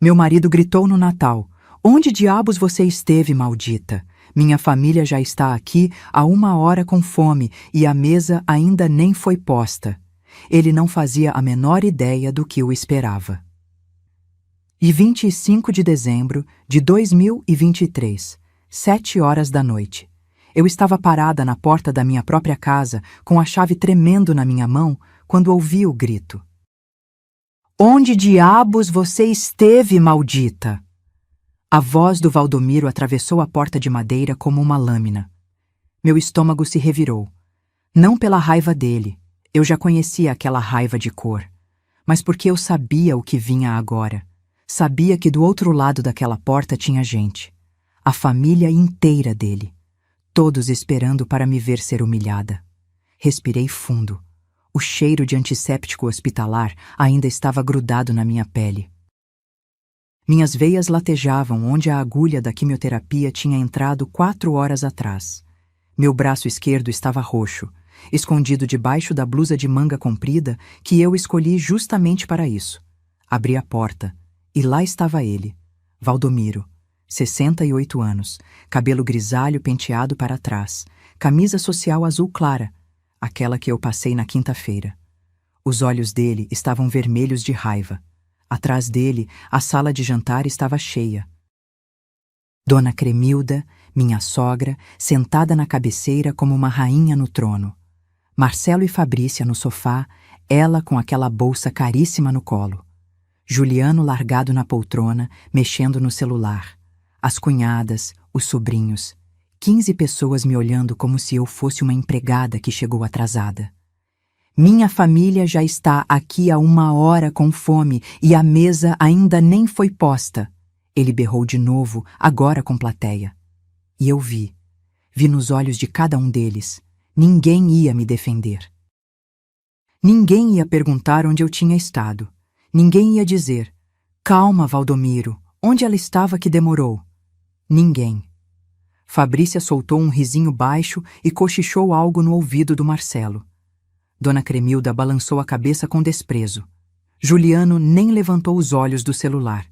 Meu marido gritou no Natal: "Onde diabos você esteve, maldita? Minha família já está aqui há 1 hora com fome e a mesa ainda nem foi posta." Ele não fazia a menor ideia do que o esperava. E 25 de dezembro de 2023, 7 horas da noite. Eu estava parada na porta da minha própria casa, com a chave tremendo na minha mão, quando ouvi o grito: "Onde diabos você esteve, maldita?" A voz do Valdomiro atravessou a porta de madeira como uma lâmina. Meu estômago se revirou. Não pela raiva dele, eu já conhecia aquela raiva de cor, mas porque eu sabia o que vinha agora. Sabia que do outro lado daquela porta tinha gente. A família inteira dele. Todos esperando para me ver ser humilhada. Respirei fundo. O cheiro de antisséptico hospitalar ainda estava grudado na minha pele. Minhas veias latejavam onde a agulha da quimioterapia tinha entrado 4 horas atrás. Meu braço esquerdo estava roxo, escondido debaixo da blusa de manga comprida que eu escolhi justamente para isso. Abri a porta, e lá estava ele, Valdomiro, 68 anos, cabelo grisalho penteado para trás, camisa social azul clara, aquela que eu passei na quinta-feira. Os olhos dele estavam vermelhos de raiva. Atrás dele, a sala de jantar estava cheia. Dona Cremilda, minha sogra, sentada na cabeceira como uma rainha no trono. Marcelo e Fabrícia no sofá, ela com aquela bolsa caríssima no colo. Juliano largado na poltrona, mexendo no celular. As cunhadas, os sobrinhos. 15 pessoas me olhando como se eu fosse uma empregada que chegou atrasada. Minha família já está aqui há 1 hora com fome e a mesa ainda nem foi posta. Ele berrou de novo, agora com plateia. E eu vi nos olhos de cada um deles. Ninguém ia me defender. Ninguém ia perguntar onde eu tinha estado. Ninguém ia dizer: "Calma, Valdomiro, onde ela estava que demorou?" Ninguém. Fabrícia soltou um risinho baixo e cochichou algo no ouvido do Marcelo. Dona Cremilda balançou a cabeça com desprezo. Juliano nem levantou os olhos do celular.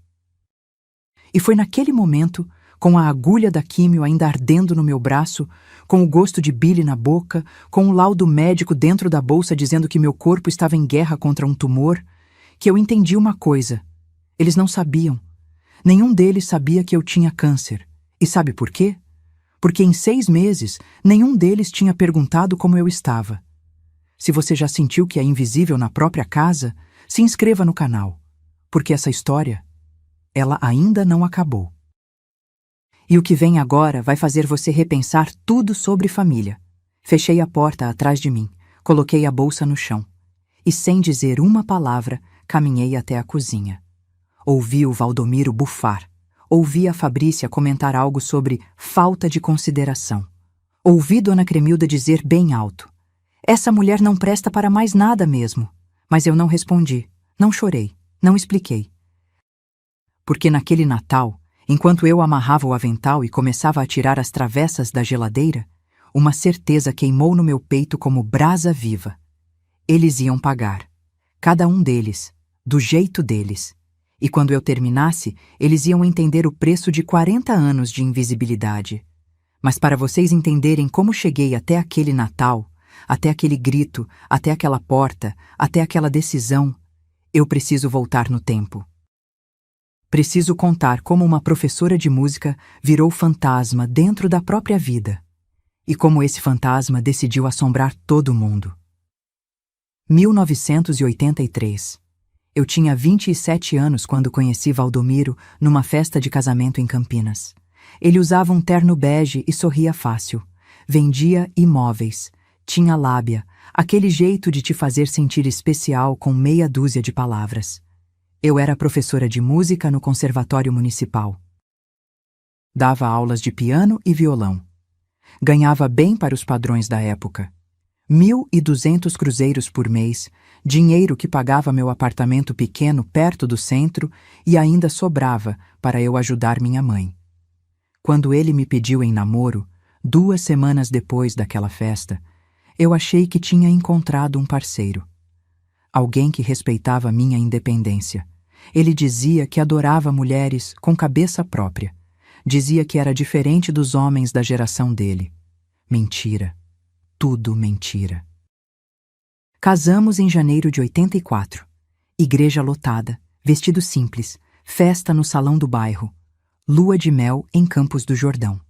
E foi naquele momento, com a agulha da químio ainda ardendo no meu braço, com o gosto de bile na boca, com o laudo médico dentro da bolsa dizendo que meu corpo estava em guerra contra um tumor, que eu entendi uma coisa. Eles não sabiam. Nenhum deles sabia que eu tinha câncer. E sabe por quê? Porque em 6 meses, nenhum deles tinha perguntado como eu estava. Se você já sentiu que é invisível na própria casa, se inscreva no canal, porque essa história, ela ainda não acabou. E o que vem agora vai fazer você repensar tudo sobre família. Fechei a porta atrás de mim, coloquei a bolsa no chão e, sem dizer uma palavra, caminhei até a cozinha. Ouvi o Valdomiro bufar. Ouvi a Fabrícia comentar algo sobre falta de consideração. Ouvi Dona Cremilda dizer bem alto: "Essa mulher não presta para mais nada mesmo." Mas eu não respondi, não chorei, não expliquei. Porque naquele Natal, enquanto eu amarrava o avental e começava a tirar as travessas da geladeira, uma certeza queimou no meu peito como brasa viva. Eles iam pagar. Cada um deles, do jeito deles. E quando eu terminasse, eles iam entender o preço de 40 anos de invisibilidade. Mas para vocês entenderem como cheguei até aquele Natal, até aquele grito, até aquela porta, até aquela decisão, eu preciso voltar no tempo. Preciso contar como uma professora de música virou fantasma dentro da própria vida. E como esse fantasma decidiu assombrar todo mundo. 1983. Eu tinha 27 anos quando conheci Valdomiro numa festa de casamento em Campinas. Ele usava um terno bege e sorria fácil. Vendia imóveis. Tinha lábia, aquele jeito de te fazer sentir especial com meia dúzia de palavras. Eu era professora de música no Conservatório Municipal. Dava aulas de piano e violão. Ganhava bem para os padrões da época. 1.200 cruzeiros por mês, dinheiro que pagava meu apartamento pequeno perto do centro e ainda sobrava para eu ajudar minha mãe. Quando ele me pediu em namoro, 2 semanas depois daquela festa, eu achei que tinha encontrado um parceiro. Alguém que respeitava minha independência, Ele dizia que adorava mulheres com cabeça própria. Dizia que era diferente dos homens da geração dele. Mentira. Tudo mentira. Casamos em janeiro de 84. Igreja lotada, vestido simples, festa no salão do bairro, lua de mel em Campos do Jordão.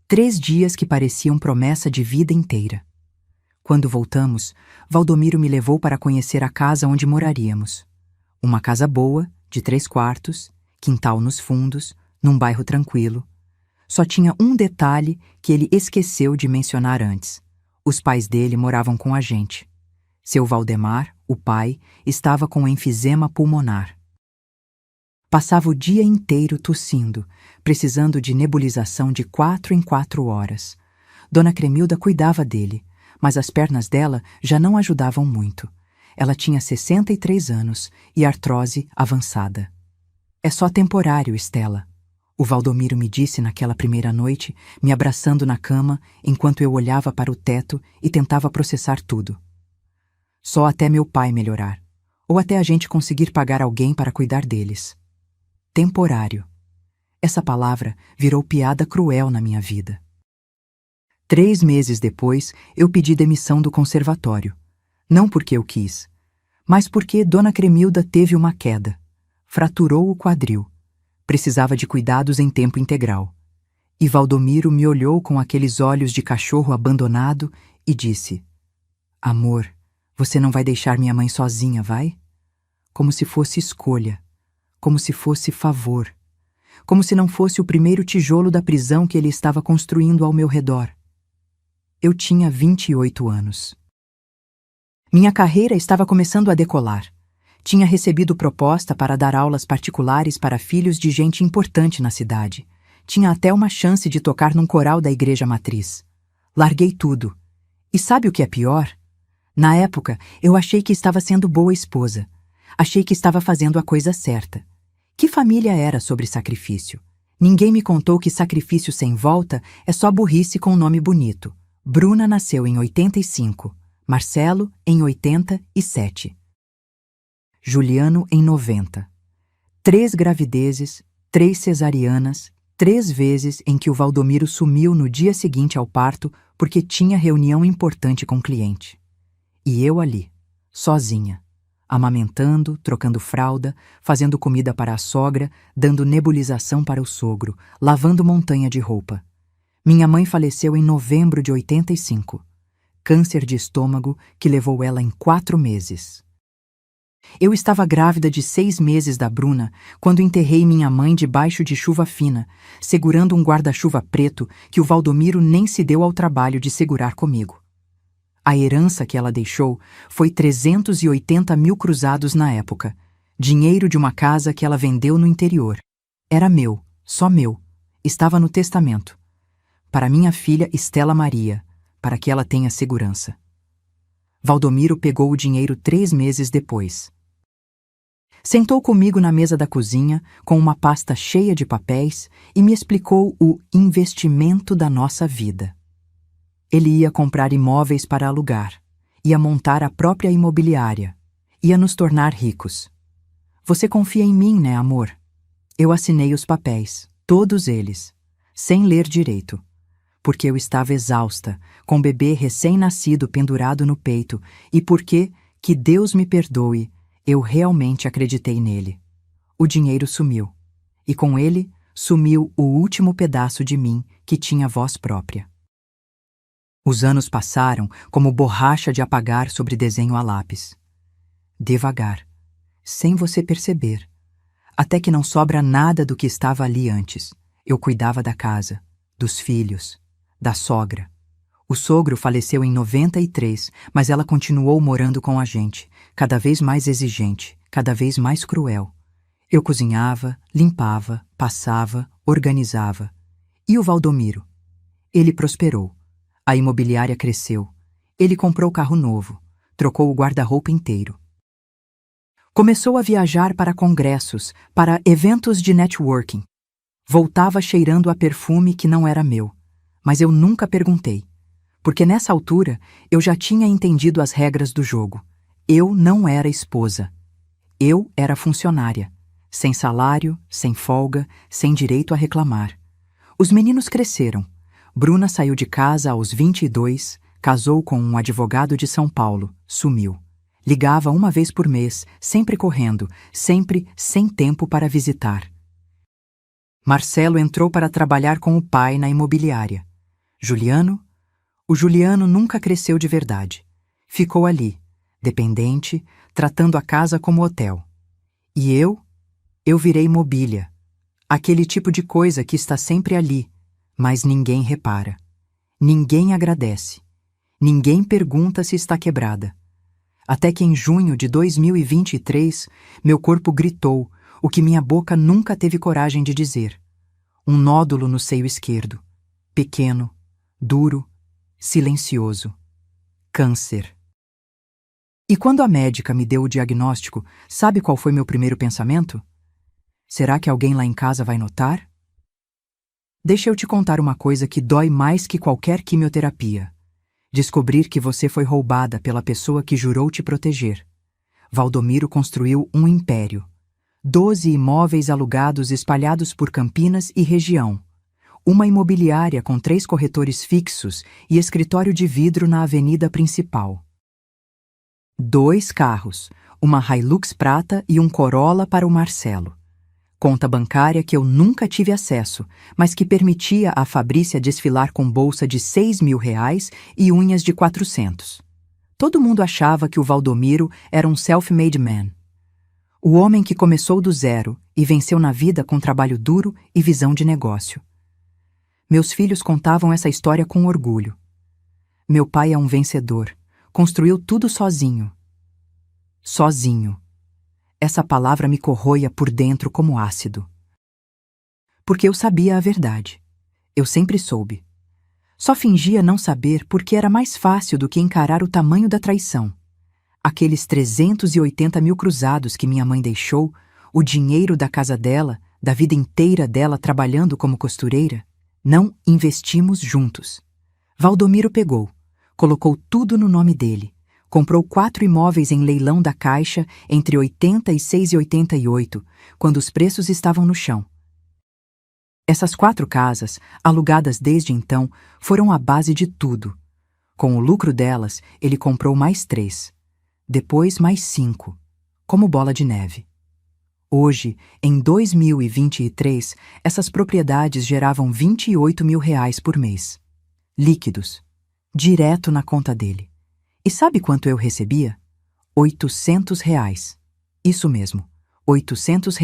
3 dias que pareciam promessa de vida inteira. Quando voltamos, Valdomiro me levou para conhecer a casa onde moraríamos. Uma casa boa, de 3 quartos, quintal nos fundos, num bairro tranquilo. Só tinha um detalhe que ele esqueceu de mencionar antes. Os pais dele moravam com a gente. Seu Valdemar, o pai, estava com enfisema pulmonar. Passava o dia inteiro tossindo, precisando de nebulização de 4 em 4 horas. Dona Cremilda cuidava dele, mas as pernas dela já não ajudavam muito. Ela tinha 63 anos e artrose avançada. É só temporário, Estela. O Valdomiro me disse naquela primeira noite, me abraçando na cama, enquanto eu olhava para o teto e tentava processar tudo. Só até meu pai melhorar, ou até a gente conseguir pagar alguém para cuidar deles. Temporário. Essa palavra virou piada cruel na minha vida. 3 meses depois, eu pedi demissão do conservatório. Não porque eu quis, mas porque Dona Cremilda teve uma queda. Fraturou o quadril. Precisava de cuidados em tempo integral. E Valdomiro me olhou com aqueles olhos de cachorro abandonado e disse: Amor, você não vai deixar minha mãe sozinha, vai? Como se fosse escolha. Como se fosse favor. Como se não fosse o primeiro tijolo da prisão que ele estava construindo ao meu redor. Eu tinha 28 anos. Minha carreira estava começando a decolar. Tinha recebido proposta para dar aulas particulares para filhos de gente importante na cidade. Tinha até uma chance de tocar num coral da igreja matriz. Larguei tudo. E sabe o que é pior? Na época, eu achei que estava sendo boa esposa. Achei que estava fazendo a coisa certa. Que família era sobre sacrifício? Ninguém me contou que sacrifício sem volta é só burrice com nome bonito. Bruna nasceu em 85, Marcelo em 87. Juliano em 90. 3 gravidezes, 3 cesarianas, 3 vezes em que o Valdomiro sumiu no dia seguinte ao parto porque tinha reunião importante com o cliente. E eu ali, sozinha, amamentando, trocando fralda, fazendo comida para a sogra, dando nebulização para o sogro, lavando montanha de roupa. Minha mãe faleceu em novembro de 85. Câncer de estômago que levou ela em 4 meses. Eu estava grávida de 6 meses da Bruna quando enterrei minha mãe debaixo de chuva fina, segurando um guarda-chuva preto que o Valdomiro nem se deu ao trabalho de segurar comigo. A herança que ela deixou foi 380 mil cruzados na época, dinheiro de uma casa que ela vendeu no interior. Era meu, só meu, estava no testamento. Para minha filha Estela Maria, para que ela tenha segurança. Valdomiro pegou o dinheiro 3 meses depois. Sentou comigo na mesa da cozinha, com uma pasta cheia de papéis, e me explicou o investimento da nossa vida. Ele ia comprar imóveis para alugar, ia montar a própria imobiliária, ia nos tornar ricos. Você confia em mim, né, amor? Eu assinei os papéis, todos eles, sem ler direito, porque eu estava exausta, com o bebê recém-nascido pendurado no peito, e porque, que Deus me perdoe, eu realmente acreditei nele. O dinheiro sumiu, e com ele sumiu o último pedaço de mim que tinha voz própria. Os anos passaram como borracha de apagar sobre desenho a lápis. Devagar, sem você perceber, até que não sobra nada do que estava ali antes. Eu cuidava da casa, dos filhos, da sogra. O sogro faleceu em 93, mas ela continuou morando com a gente, cada vez mais exigente, cada vez mais cruel. Eu cozinhava, limpava, passava, organizava. E o Valdomiro? Ele prosperou. A imobiliária cresceu. Ele comprou carro novo, trocou o guarda-roupa inteiro. Começou a viajar para congressos, para eventos de networking. Voltava cheirando a perfume que não era meu, mas eu nunca perguntei. Porque nessa altura eu já tinha entendido as regras do jogo. Eu não era esposa. Eu era funcionária, sem salário, sem folga, sem direito a reclamar. Os meninos cresceram. Bruna saiu de casa aos 22, casou com um advogado de São Paulo, sumiu. Ligava uma vez por mês, sempre correndo, sempre sem tempo para visitar. Marcelo entrou para trabalhar com o pai na imobiliária. Juliano? O Juliano nunca cresceu de verdade. Ficou ali, dependente, tratando a casa como hotel. E eu? Eu virei mobília. Aquele tipo de coisa que está sempre ali, mas ninguém repara. Ninguém agradece. Ninguém pergunta se está quebrada. Até que em junho de 2023, meu corpo gritou o que minha boca nunca teve coragem de dizer. Um nódulo no seio esquerdo. Pequeno, duro, silencioso. Câncer. E quando a médica me deu o diagnóstico, sabe qual foi meu primeiro pensamento? Será que alguém lá em casa vai notar? Deixa eu te contar uma coisa que dói mais que qualquer quimioterapia. Descobrir que você foi roubada pela pessoa que jurou te proteger. Valdomiro construiu um império. 12 imóveis alugados espalhados por Campinas e região. Uma imobiliária com 3 corretores fixos e escritório de vidro na avenida principal. 2 carros, uma Hilux prata e um Corolla para o Marcelo. Conta bancária que eu nunca tive acesso, mas que permitia a Fabrícia desfilar com bolsa de R$ 6.000 e unhas de 400. Todo mundo achava que o Valdomiro era um self-made man. O homem que começou do zero e venceu na vida com trabalho duro e visão de negócio. Meus filhos contavam essa história com orgulho. Meu pai é um vencedor. Construiu tudo sozinho. Sozinho. Essa palavra me corroia por dentro como ácido. Porque eu sabia a verdade. Eu sempre soube. Só fingia não saber porque era mais fácil do que encarar o tamanho da traição. Aqueles 380 mil cruzados que minha mãe deixou, o dinheiro da casa dela, da vida inteira dela trabalhando como costureira, não investimos juntos. Valdomiro pegou, colocou tudo no nome dele. Comprou 4 imóveis em leilão da Caixa entre 86 e 88, quando os preços estavam no chão. Essas 4 casas, alugadas desde então, foram a base de tudo. Com o lucro delas, ele comprou mais 3. Depois mais 5, como bola de neve. Hoje, em 2023, essas propriedades geravam R$ 28.000 por mês. Líquidos. Direto na conta dele. E sabe quanto eu recebia? R$ 800. Isso mesmo, R$ 800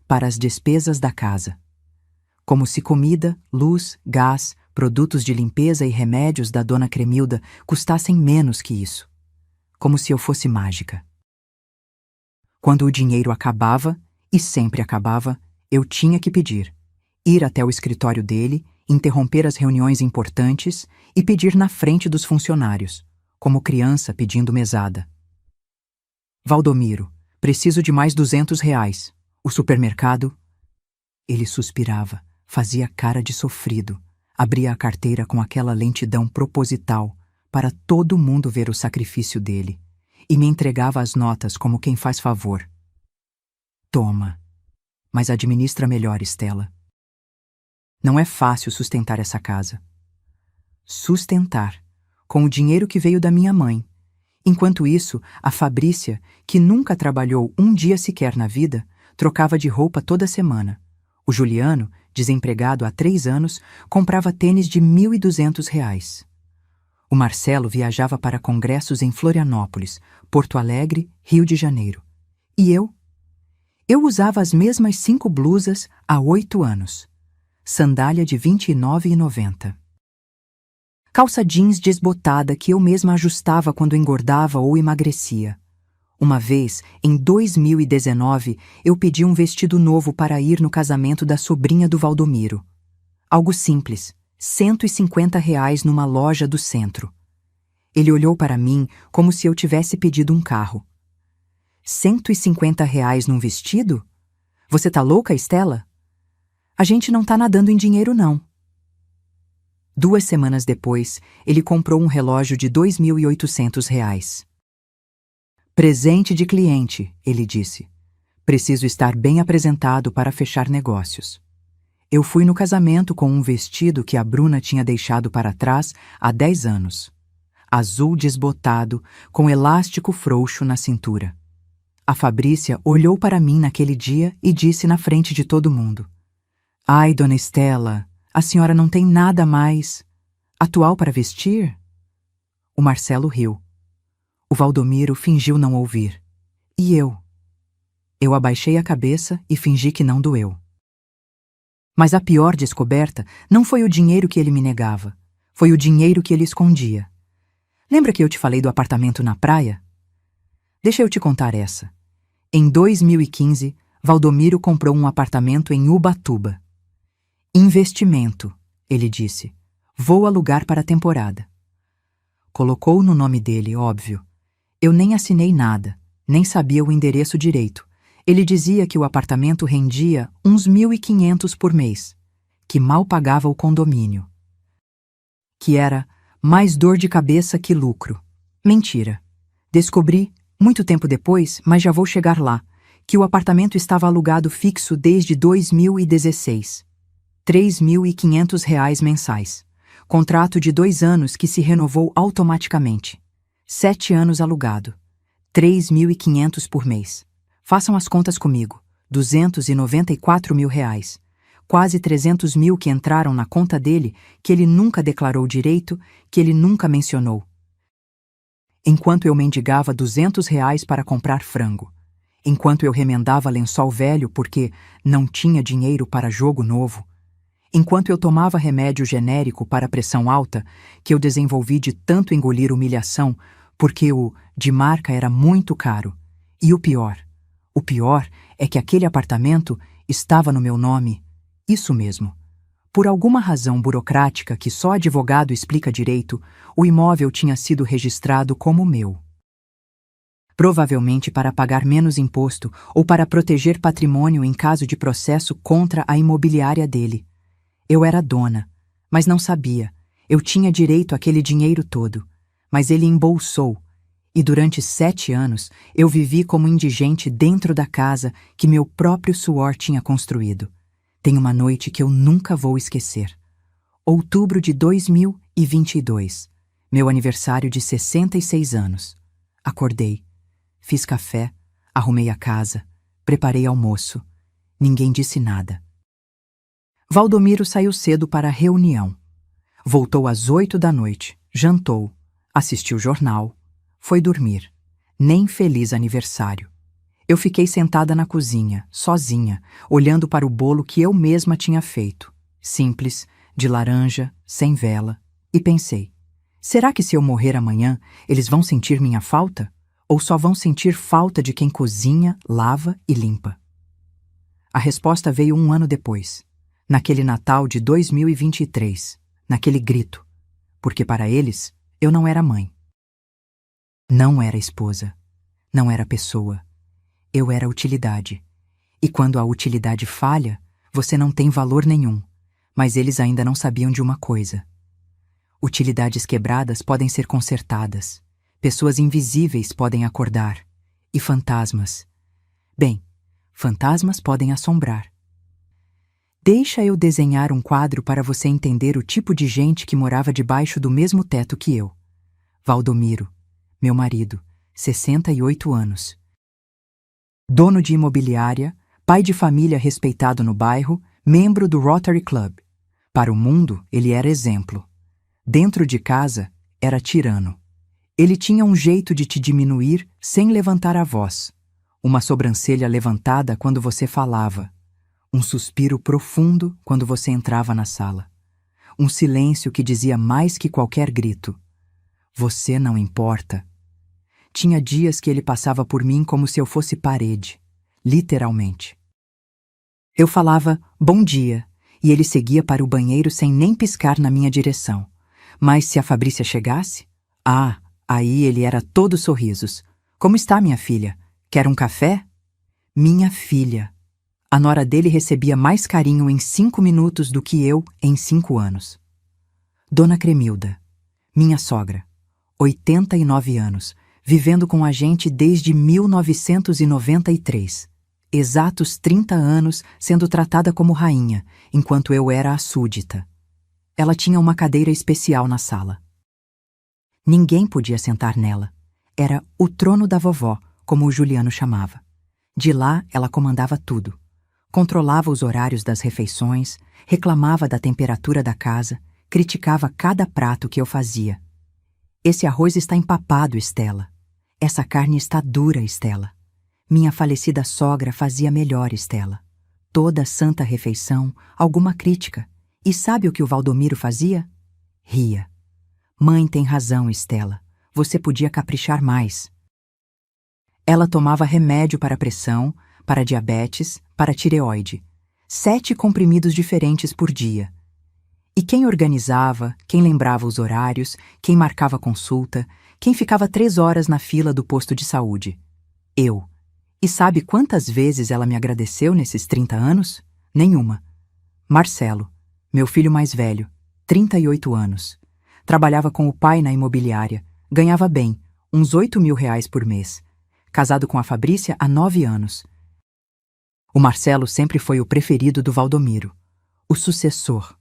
para as despesas da casa. Como se comida, luz, gás, produtos de limpeza e remédios da dona Cremilda custassem menos que isso. Como se eu fosse mágica. Quando o dinheiro acabava, e sempre acabava, eu tinha que pedir. Ir até o escritório dele, interromper as reuniões importantes e pedir na frente dos funcionários, como criança pedindo mesada. Valdomiro, preciso de mais R$ 200. O supermercado? Ele suspirava, fazia cara de sofrido, abria a carteira com aquela lentidão proposital para todo mundo ver o sacrifício dele, e me entregava as notas como quem faz favor. Toma, mas administra melhor, Estela. Não é fácil sustentar essa casa. Sustentar, com o dinheiro que veio da minha mãe. Enquanto isso, a Fabrícia, que nunca trabalhou um dia sequer na vida, trocava de roupa toda semana. O Juliano, desempregado há 3 anos, comprava tênis de R$ 1.200. O Marcelo viajava para congressos em Florianópolis, Porto Alegre, Rio de Janeiro. E eu? Eu usava as mesmas 5 blusas há 8 anos. Sandália de R$ 29,90. Calça jeans desbotada que eu mesma ajustava quando engordava ou emagrecia. Uma vez, em 2019, eu pedi um vestido novo para ir no casamento da sobrinha do Valdomiro. Algo simples, R$ 150 numa loja do centro. Ele olhou para mim como se eu tivesse pedido um carro. R$ 150 num vestido? Você tá louca, Estela? A gente não tá nadando em dinheiro, não. 2 semanas depois, ele comprou um relógio de R$ 2.800. Presente de cliente, ele disse. Preciso estar bem apresentado para fechar negócios. Eu fui no casamento com um vestido que a Bruna tinha deixado para trás há 10 anos. Azul desbotado, com elástico frouxo na cintura. A Fabrícia olhou para mim naquele dia e disse na frente de todo mundo: "Ai, dona Estela, a senhora não tem nada mais atual para vestir?" O Marcelo riu. O Valdomiro fingiu não ouvir. E eu? Eu abaixei a cabeça e fingi que não doeu. Mas a pior descoberta não foi o dinheiro que ele me negava, foi o dinheiro que ele escondia. Lembra que eu te falei do apartamento na praia? Deixa eu te contar essa. Em 2015, Valdomiro comprou um apartamento em Ubatuba. Investimento, ele disse. Vou alugar para a temporada. Colocou no nome dele, óbvio. Eu nem assinei nada, nem sabia o endereço direito. Ele dizia que o apartamento rendia uns 1.500 por mês, que mal pagava o condomínio. Que era mais dor de cabeça que lucro. Mentira. Descobri, muito tempo depois, mas já vou chegar lá, que o apartamento estava alugado fixo desde 2016. R$ 3.500 mensais. Contrato de 2 anos que se renovou automaticamente. 7 anos alugado. 3.500 por mês. Façam as contas comigo. R$ 294 mil. Quase 300 mil que entraram na conta dele, que ele nunca declarou direito, que ele nunca mencionou. Enquanto eu mendigava R$ 200 para comprar frango. Enquanto eu remendava lençol velho porque não tinha dinheiro para jogo novo. Enquanto eu tomava remédio genérico para pressão alta, que eu desenvolvi de tanto engolir humilhação, porque o de marca era muito caro. E o pior é que aquele apartamento estava no meu nome. Isso mesmo. Por alguma razão burocrática que só advogado explica direito, o imóvel tinha sido registrado como meu. Provavelmente para pagar menos imposto ou para proteger patrimônio em caso de processo contra a imobiliária dele. Eu era dona, mas não sabia. Eu tinha direito àquele dinheiro todo, mas ele embolsou. E durante 7 anos eu vivi como indigente dentro da casa que meu próprio suor tinha construído. Tem uma noite que eu nunca vou esquecer. Outubro de 2022, meu aniversário de 66 anos. Acordei, fiz café, arrumei a casa, preparei almoço. Ninguém disse nada. Valdomiro saiu cedo para a reunião. Voltou às 8 da noite, jantou, assistiu jornal, foi dormir. Nem feliz aniversário. Eu fiquei sentada na cozinha, sozinha, olhando para o bolo que eu mesma tinha feito. Simples, de laranja, sem vela. E pensei, será que se eu morrer amanhã, eles vão sentir minha falta? Ou só vão sentir falta de quem cozinha, lava e limpa? A resposta veio 1 ano depois. Naquele Natal de 2023, naquele grito, porque para eles eu não era mãe. Não era esposa, não era pessoa, eu era utilidade. E quando a utilidade falha, você não tem valor nenhum, mas eles ainda não sabiam de uma coisa. Utilidades quebradas podem ser consertadas, pessoas invisíveis podem acordar, e fantasmas. Bem, fantasmas podem assombrar. Deixa eu desenhar um quadro para você entender o tipo de gente que morava debaixo do mesmo teto que eu. Valdomiro, meu marido, 68 anos. Dono de imobiliária, pai de família respeitado no bairro, membro do Rotary Club. Para o mundo, ele era exemplo. Dentro de casa, era tirano. Ele tinha um jeito de te diminuir sem levantar a voz. Uma sobrancelha levantada quando você falava. Um suspiro profundo quando você entrava na sala. Um silêncio que dizia mais que qualquer grito. Você não importa. Tinha dias que ele passava por mim como se eu fosse parede, literalmente. Eu falava, bom dia, e ele seguia para o banheiro sem nem piscar na minha direção. Mas se a Fabrícia chegasse? Aí ele era todo sorrisos. Como está, minha filha? Quer um café? Minha filha. A nora dele recebia mais carinho em 5 minutos do que eu em 5 anos. Dona Cremilda, minha sogra, 89 anos, vivendo com a gente desde 1993. Exatos 30 anos sendo tratada como rainha, enquanto eu era a súdita. Ela tinha uma cadeira especial na sala. Ninguém podia sentar nela. Era o trono da vovó, como o Juliano chamava. De lá, ela comandava tudo. Controlava os horários das refeições, reclamava da temperatura da casa, criticava cada prato que eu fazia. Esse arroz está empapado, Estela. Essa carne está dura, Estela. Minha falecida sogra fazia melhor, Estela. Toda santa refeição, alguma crítica. E sabe o que o Valdomiro fazia? Ria. Mãe tem razão, Estela. Você podia caprichar mais. Ela tomava remédio para pressão, para diabetes, para tireoide. 7 comprimidos diferentes por dia. E quem organizava, quem lembrava os horários, quem marcava consulta, quem ficava 3 horas na fila do posto de saúde? Eu. E sabe quantas vezes ela me agradeceu nesses 30 anos? Nenhuma. Marcelo, meu filho mais velho, 38 anos. Trabalhava com o pai na imobiliária, ganhava bem, uns 8.000 reais por mês. Casado com a Fabrícia há 9 anos. O Marcelo sempre foi o preferido do Valdomiro, o sucessor.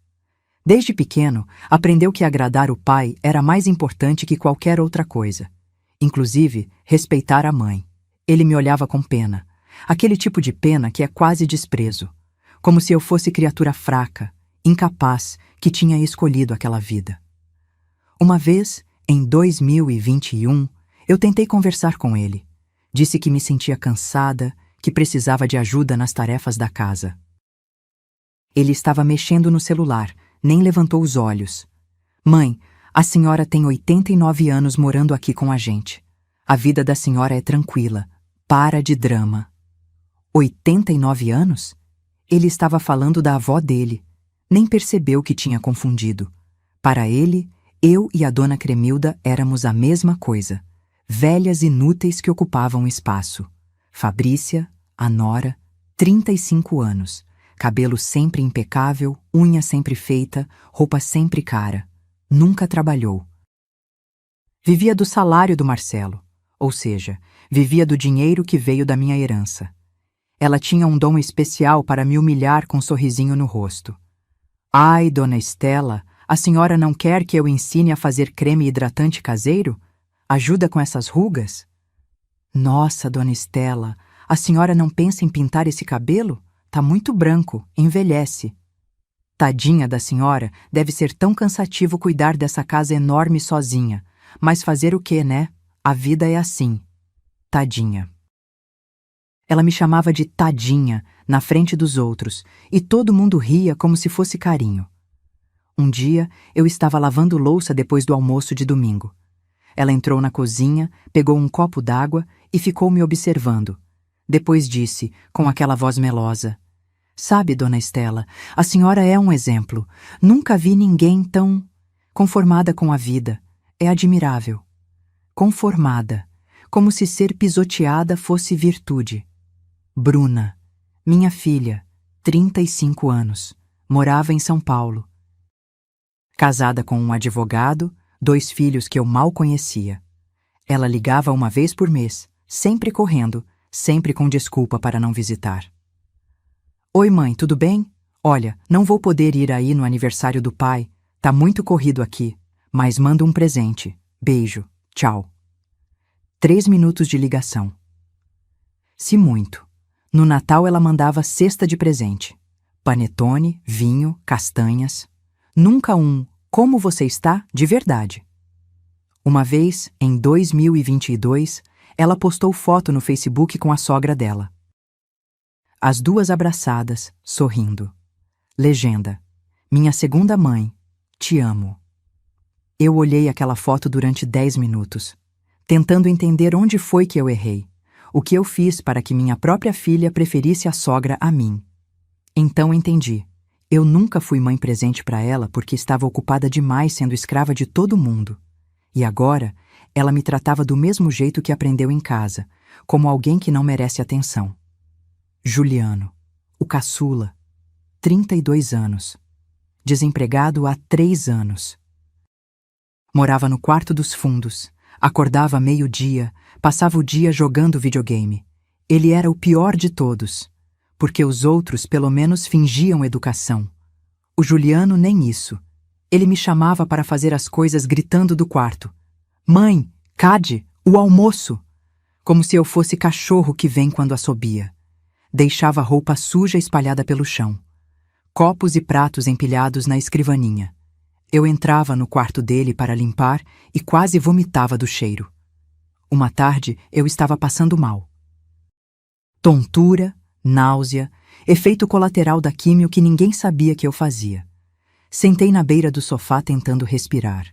Desde pequeno, aprendeu que agradar o pai era mais importante que qualquer outra coisa. Inclusive, respeitar a mãe. Ele me olhava com pena. Aquele tipo de pena que é quase desprezo. Como se eu fosse criatura fraca, incapaz, que tinha escolhido aquela vida. Uma vez, em 2021, eu tentei conversar com ele. Disse que me sentia cansada, que precisava de ajuda nas tarefas da casa. Ele estava mexendo no celular, nem levantou os olhos. Mãe, a senhora tem 89 anos morando aqui com a gente. A vida da senhora é tranquila. Para de drama. 89 anos? Ele estava falando da avó dele. Nem percebeu que tinha confundido. Para ele, eu e a dona Cremilda éramos a mesma coisa. Velhas inúteis que ocupavam espaço. Fabrícia, a nora, 35 anos. Cabelo sempre impecável, unha sempre feita, roupa sempre cara. Nunca trabalhou. Vivia do salário do Marcelo, ou seja, vivia do dinheiro que veio da minha herança. Ela tinha um dom especial para me humilhar com um sorrisinho no rosto. Ai, dona Estela, a senhora não quer que eu ensine a fazer creme hidratante caseiro? Ajuda com essas rugas? Nossa, dona Estela, a senhora não pensa em pintar esse cabelo? Tá muito branco, envelhece. Tadinha da senhora, deve ser tão cansativo cuidar dessa casa enorme sozinha. Mas fazer o quê, né? A vida é assim. Tadinha. Ela me chamava de tadinha na frente dos outros, e todo mundo ria como se fosse carinho. Um dia, eu estava lavando louça depois do almoço de domingo. Ela entrou na cozinha, pegou um copo d'água e ficou me observando. Depois disse, com aquela voz melosa: Sabe, dona Estela, a senhora é um exemplo. Nunca vi ninguém tão conformada com a vida. É admirável. Conformada, como se ser pisoteada fosse virtude. Bruna, minha filha, 35 anos, morava em São Paulo. Casada com um advogado, 2 filhos que eu mal conhecia. Ela ligava uma vez por mês, sempre correndo, sempre com desculpa para não visitar. Oi, mãe, tudo bem? Olha, não vou poder ir aí no aniversário do pai, tá muito corrido aqui, mas mando um presente. Beijo, tchau. 3 minutos de ligação. Se muito. No Natal ela mandava cesta de presente. Panetone, vinho, castanhas. Nunca um "como você está?" de verdade. Uma vez, em 2022, ela postou foto no Facebook com a sogra dela. As duas abraçadas, sorrindo. Legenda: Minha segunda mãe, te amo. Eu olhei aquela foto durante 10 minutos, tentando entender onde foi que eu errei, o que eu fiz para que minha própria filha preferisse a sogra a mim. Então entendi. Eu nunca fui mãe presente para ela porque estava ocupada demais sendo escrava de todo mundo. E agora, ela me tratava do mesmo jeito que aprendeu em casa, como alguém que não merece atenção. Juliano, o caçula, 32 anos. Desempregado há 3 anos. Morava no quarto dos fundos, acordava meio-dia, passava o dia jogando videogame. Ele era o pior de todos, porque os outros pelo menos fingiam educação. O Juliano nem isso. Ele me chamava para fazer as coisas gritando do quarto. Mãe, Cade, o almoço! Como se eu fosse cachorro que vem quando assobia. Deixava roupa suja espalhada pelo chão. Copos e pratos empilhados na escrivaninha. Eu entrava no quarto dele para limpar e quase vomitava do cheiro. Uma tarde eu estava passando mal. Tontura, náusea, efeito colateral da químio que ninguém sabia que eu fazia. Sentei na beira do sofá tentando respirar.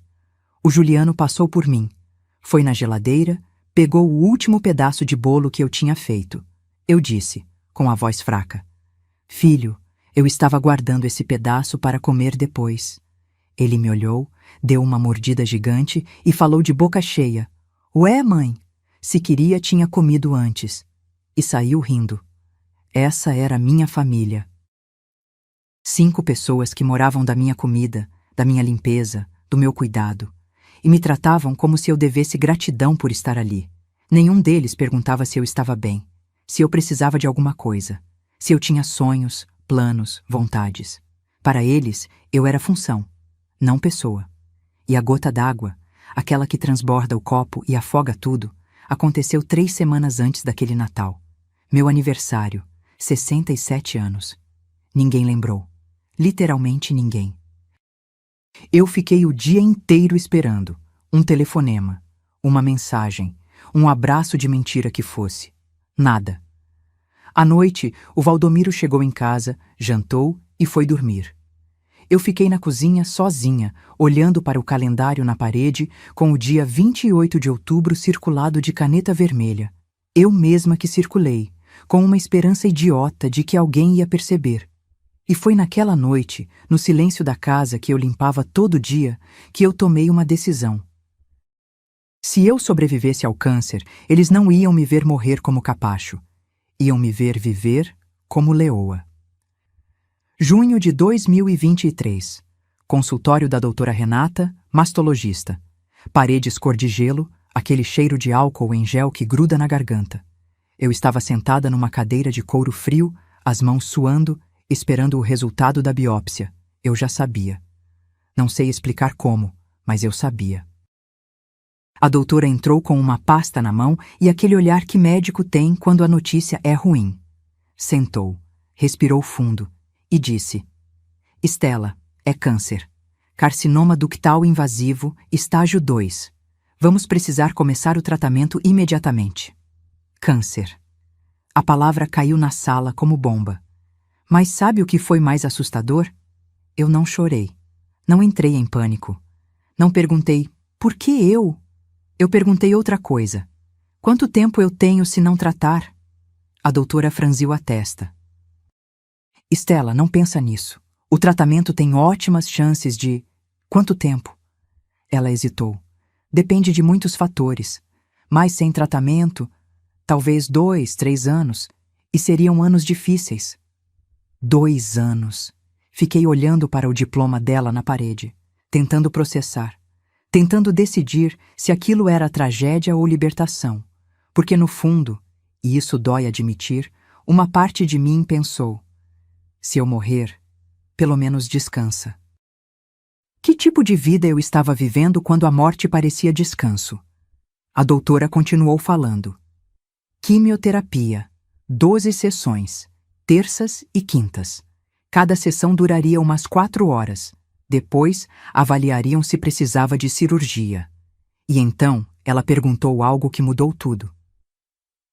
O Juliano passou por mim. Foi na geladeira, pegou o último pedaço de bolo que eu tinha feito. Eu disse, com a voz fraca: Filho, eu estava guardando esse pedaço para comer depois. Ele me olhou, deu uma mordida gigante e falou de boca cheia: Ué, mãe, se queria tinha comido antes. E saiu rindo. Essa era a minha família. 5 pessoas que moravam da minha comida, da minha limpeza, do meu cuidado, e me tratavam como se eu devesse gratidão por estar ali. Nenhum deles perguntava se eu estava bem, se eu precisava de alguma coisa, se eu tinha sonhos, planos, vontades. Para eles, eu era função, não pessoa. E a gota d'água, aquela que transborda o copo e afoga tudo, aconteceu 3 semanas antes daquele Natal. Meu aniversário, 67 anos. Ninguém lembrou. Literalmente ninguém. Eu fiquei o dia inteiro esperando. Um telefonema, uma mensagem, um abraço de mentira que fosse. Nada. À noite, o Valdomiro chegou em casa, jantou e foi dormir. Eu fiquei na cozinha sozinha, olhando para o calendário na parede, com o dia 28 de outubro circulado de caneta vermelha. Eu mesma que circulei, com uma esperança idiota de que alguém ia perceber. E foi naquela noite, no silêncio da casa que eu limpava todo dia, que eu tomei uma decisão. Se eu sobrevivesse ao câncer, eles não iam me ver morrer como capacho. Iam me ver viver como leoa. Junho de 2023. Consultório da doutora Renata, mastologista. Paredes cor de gelo, aquele cheiro de álcool em gel que gruda na garganta. Eu estava sentada numa cadeira de couro frio, as mãos suando, esperando o resultado da biópsia. Eu já sabia. Não sei explicar como, mas eu sabia. A doutora entrou com uma pasta na mão e aquele olhar que médico tem quando a notícia é ruim. Sentou, respirou fundo e disse: Estela, é câncer. Carcinoma ductal invasivo, estágio 2. Vamos precisar começar o tratamento imediatamente. Câncer. A palavra caiu na sala como bomba. Mas sabe o que foi mais assustador? Eu não chorei. Não entrei em pânico. Não perguntei, por que eu? Eu perguntei outra coisa. Quanto tempo eu tenho se não tratar? A doutora franziu a testa. Estela, não pensa nisso. O tratamento tem ótimas chances de... Quanto tempo? Ela hesitou. Depende de muitos fatores. Mas sem tratamento, talvez 2, 3 anos. E seriam anos difíceis. 2 anos. Fiquei olhando para o diploma dela na parede, tentando processar, tentando decidir se aquilo era tragédia ou libertação. Porque no fundo, e isso dói admitir, uma parte de mim pensou: se eu morrer, pelo menos descansa. Que tipo de vida eu estava vivendo quando a morte parecia descanso? A doutora continuou falando. Quimioterapia, 12 sessões, terças e quintas. Cada sessão duraria umas 4 horas. Depois, avaliariam se precisava de cirurgia. E então, ela perguntou algo que mudou tudo.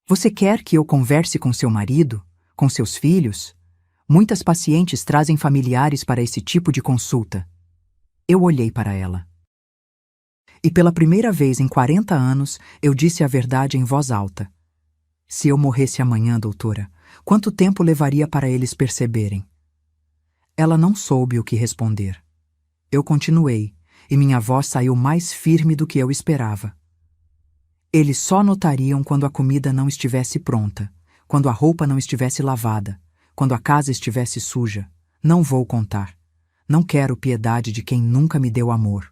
Você quer que eu converse com seu marido? Com seus filhos? Muitas pacientes trazem familiares para esse tipo de consulta. Eu olhei para ela. E pela primeira vez em 40 anos, eu disse a verdade em voz alta. Se eu morresse amanhã, doutora, quanto tempo levaria para eles perceberem? Ela não soube o que responder. Eu continuei, e minha voz saiu mais firme do que eu esperava. Eles só notariam quando a comida não estivesse pronta, quando a roupa não estivesse lavada, quando a casa estivesse suja. Não vou contar. Não quero piedade de quem nunca me deu amor.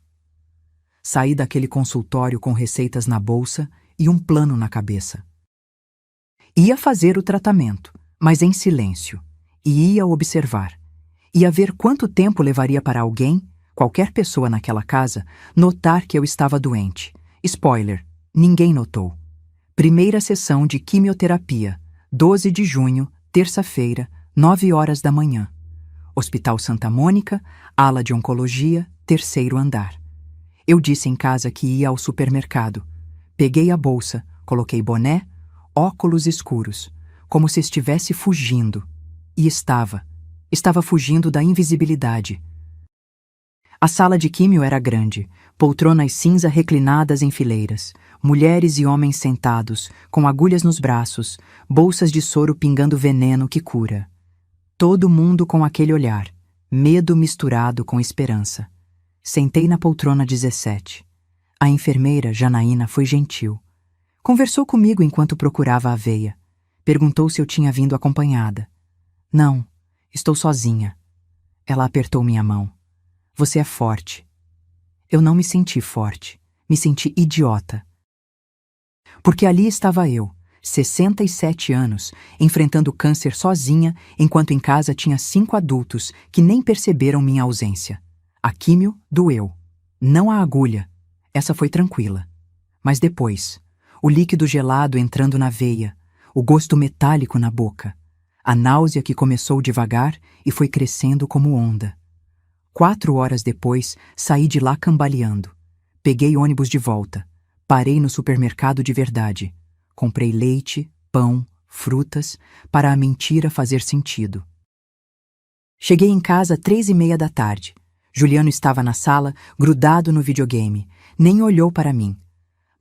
Saí daquele consultório com receitas na bolsa e um plano na cabeça. Ia fazer o tratamento, mas em silêncio, e ia observar. Ia ver quanto tempo levaria para alguém, qualquer pessoa naquela casa, notar que eu estava doente. Spoiler, ninguém notou. Primeira sessão de quimioterapia, 12 de junho, terça-feira, 9 horas da manhã. Hospital Santa Mônica, ala de oncologia, terceiro andar. Eu disse em casa que ia ao supermercado. Peguei a bolsa, coloquei boné, óculos escuros, como se estivesse fugindo. E estava. Estava fugindo da invisibilidade. A sala de químio era grande, poltronas cinza reclinadas em fileiras, mulheres e homens sentados, com agulhas nos braços, bolsas de soro pingando veneno que cura. Todo mundo com aquele olhar, medo misturado com esperança. Sentei na poltrona 17. A enfermeira, Janaína, foi gentil. Conversou comigo enquanto procurava a veia. Perguntou se eu tinha vindo acompanhada. Não, estou sozinha. Ela apertou minha mão. Você é forte. Eu não me senti forte. Me senti idiota. Porque ali estava eu, 67 anos, enfrentando câncer sozinha, enquanto em casa tinha 5 adultos que nem perceberam minha ausência. A químio doeu. Não a agulha. Essa foi tranquila. Mas depois, o líquido gelado entrando na veia, o gosto metálico na boca, a náusea que começou devagar e foi crescendo como onda. 4 horas depois, saí de lá cambaleando. Peguei ônibus de volta. Parei no supermercado de verdade. Comprei leite, pão, frutas, para a mentira fazer sentido. Cheguei em casa 3:30 da tarde. Juliano estava na sala, grudado no videogame. Nem olhou para mim.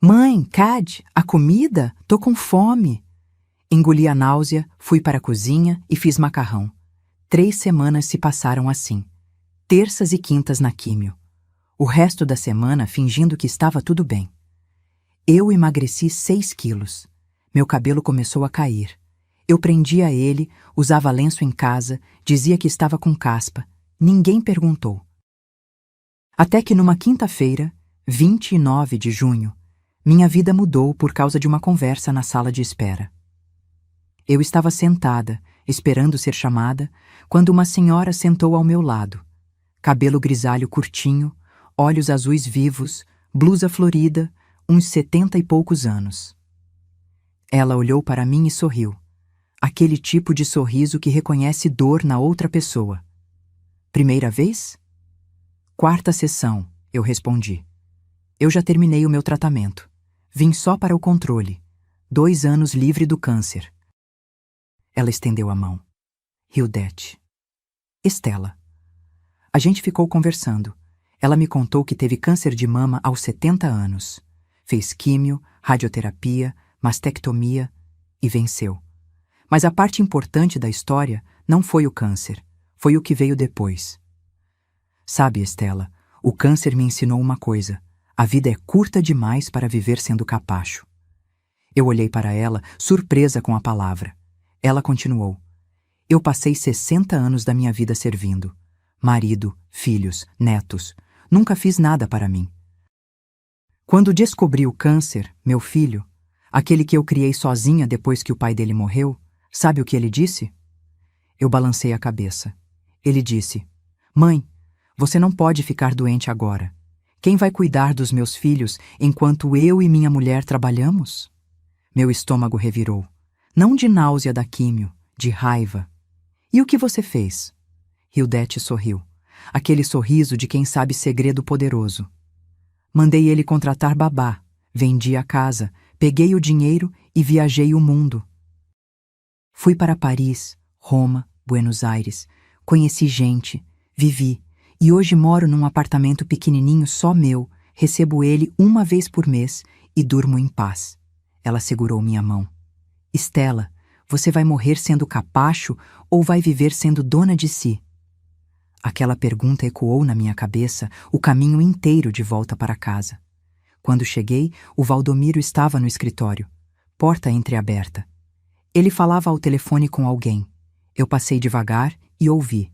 Mãe, Cad, a comida? Tô com fome. Engoli a náusea, fui para a cozinha e fiz macarrão. 3 semanas se passaram assim. Terças e quintas na químio. O resto da semana fingindo que estava tudo bem. Eu emagreci 6 quilos. Meu cabelo começou a cair. Eu prendia ele, usava lenço em casa, dizia que estava com caspa. Ninguém perguntou. Até que numa quinta-feira, 29 de junho, minha vida mudou por causa de uma conversa na sala de espera. Eu estava sentada, esperando ser chamada, quando uma senhora sentou ao meu lado. Cabelo grisalho curtinho, olhos azuis vivos, blusa florida, uns 70 e poucos anos. Ela olhou para mim e sorriu. Aquele tipo de sorriso que reconhece dor na outra pessoa. Primeira vez? 4ª sessão, eu respondi. Eu já terminei o meu tratamento. Vim só para o controle. 2 anos livre do câncer. Ela estendeu a mão. Hildete. Estela. A gente ficou conversando. Ela me contou que teve câncer de mama aos 70 anos. Fez químio, radioterapia, mastectomia e venceu. Mas a parte importante da história não foi o câncer, foi o que veio depois. Sabe, Estela, o câncer me ensinou uma coisa. A vida é curta demais para viver sendo capacho. Eu olhei para ela, surpresa com a palavra. Ela continuou. Eu passei 60 anos da minha vida servindo. Marido, filhos, netos. Nunca fiz nada para mim. Quando descobri o câncer, meu filho, aquele que eu criei sozinha depois que o pai dele morreu, sabe o que ele disse? Eu balancei a cabeça. Ele disse, Mãe, você não pode ficar doente agora. Quem vai cuidar dos meus filhos enquanto eu e minha mulher trabalhamos? Meu estômago revirou. Não de náusea da químio, de raiva. E o que você fez? Hildete sorriu. Aquele sorriso de quem sabe segredo poderoso. Mandei ele contratar babá, vendi a casa, peguei o dinheiro e viajei o mundo. Fui para Paris, Roma, Buenos Aires, conheci gente, vivi, e hoje moro num apartamento pequenininho só meu, recebo ele uma vez por mês e durmo em paz. Ela segurou minha mão. Estela, você vai morrer sendo capacho ou vai viver sendo dona de si? Aquela pergunta ecoou na minha cabeça o caminho inteiro de volta para casa. Quando cheguei, o Valdomiro estava no escritório, porta entreaberta. Ele falava ao telefone com alguém. Eu passei devagar e ouvi.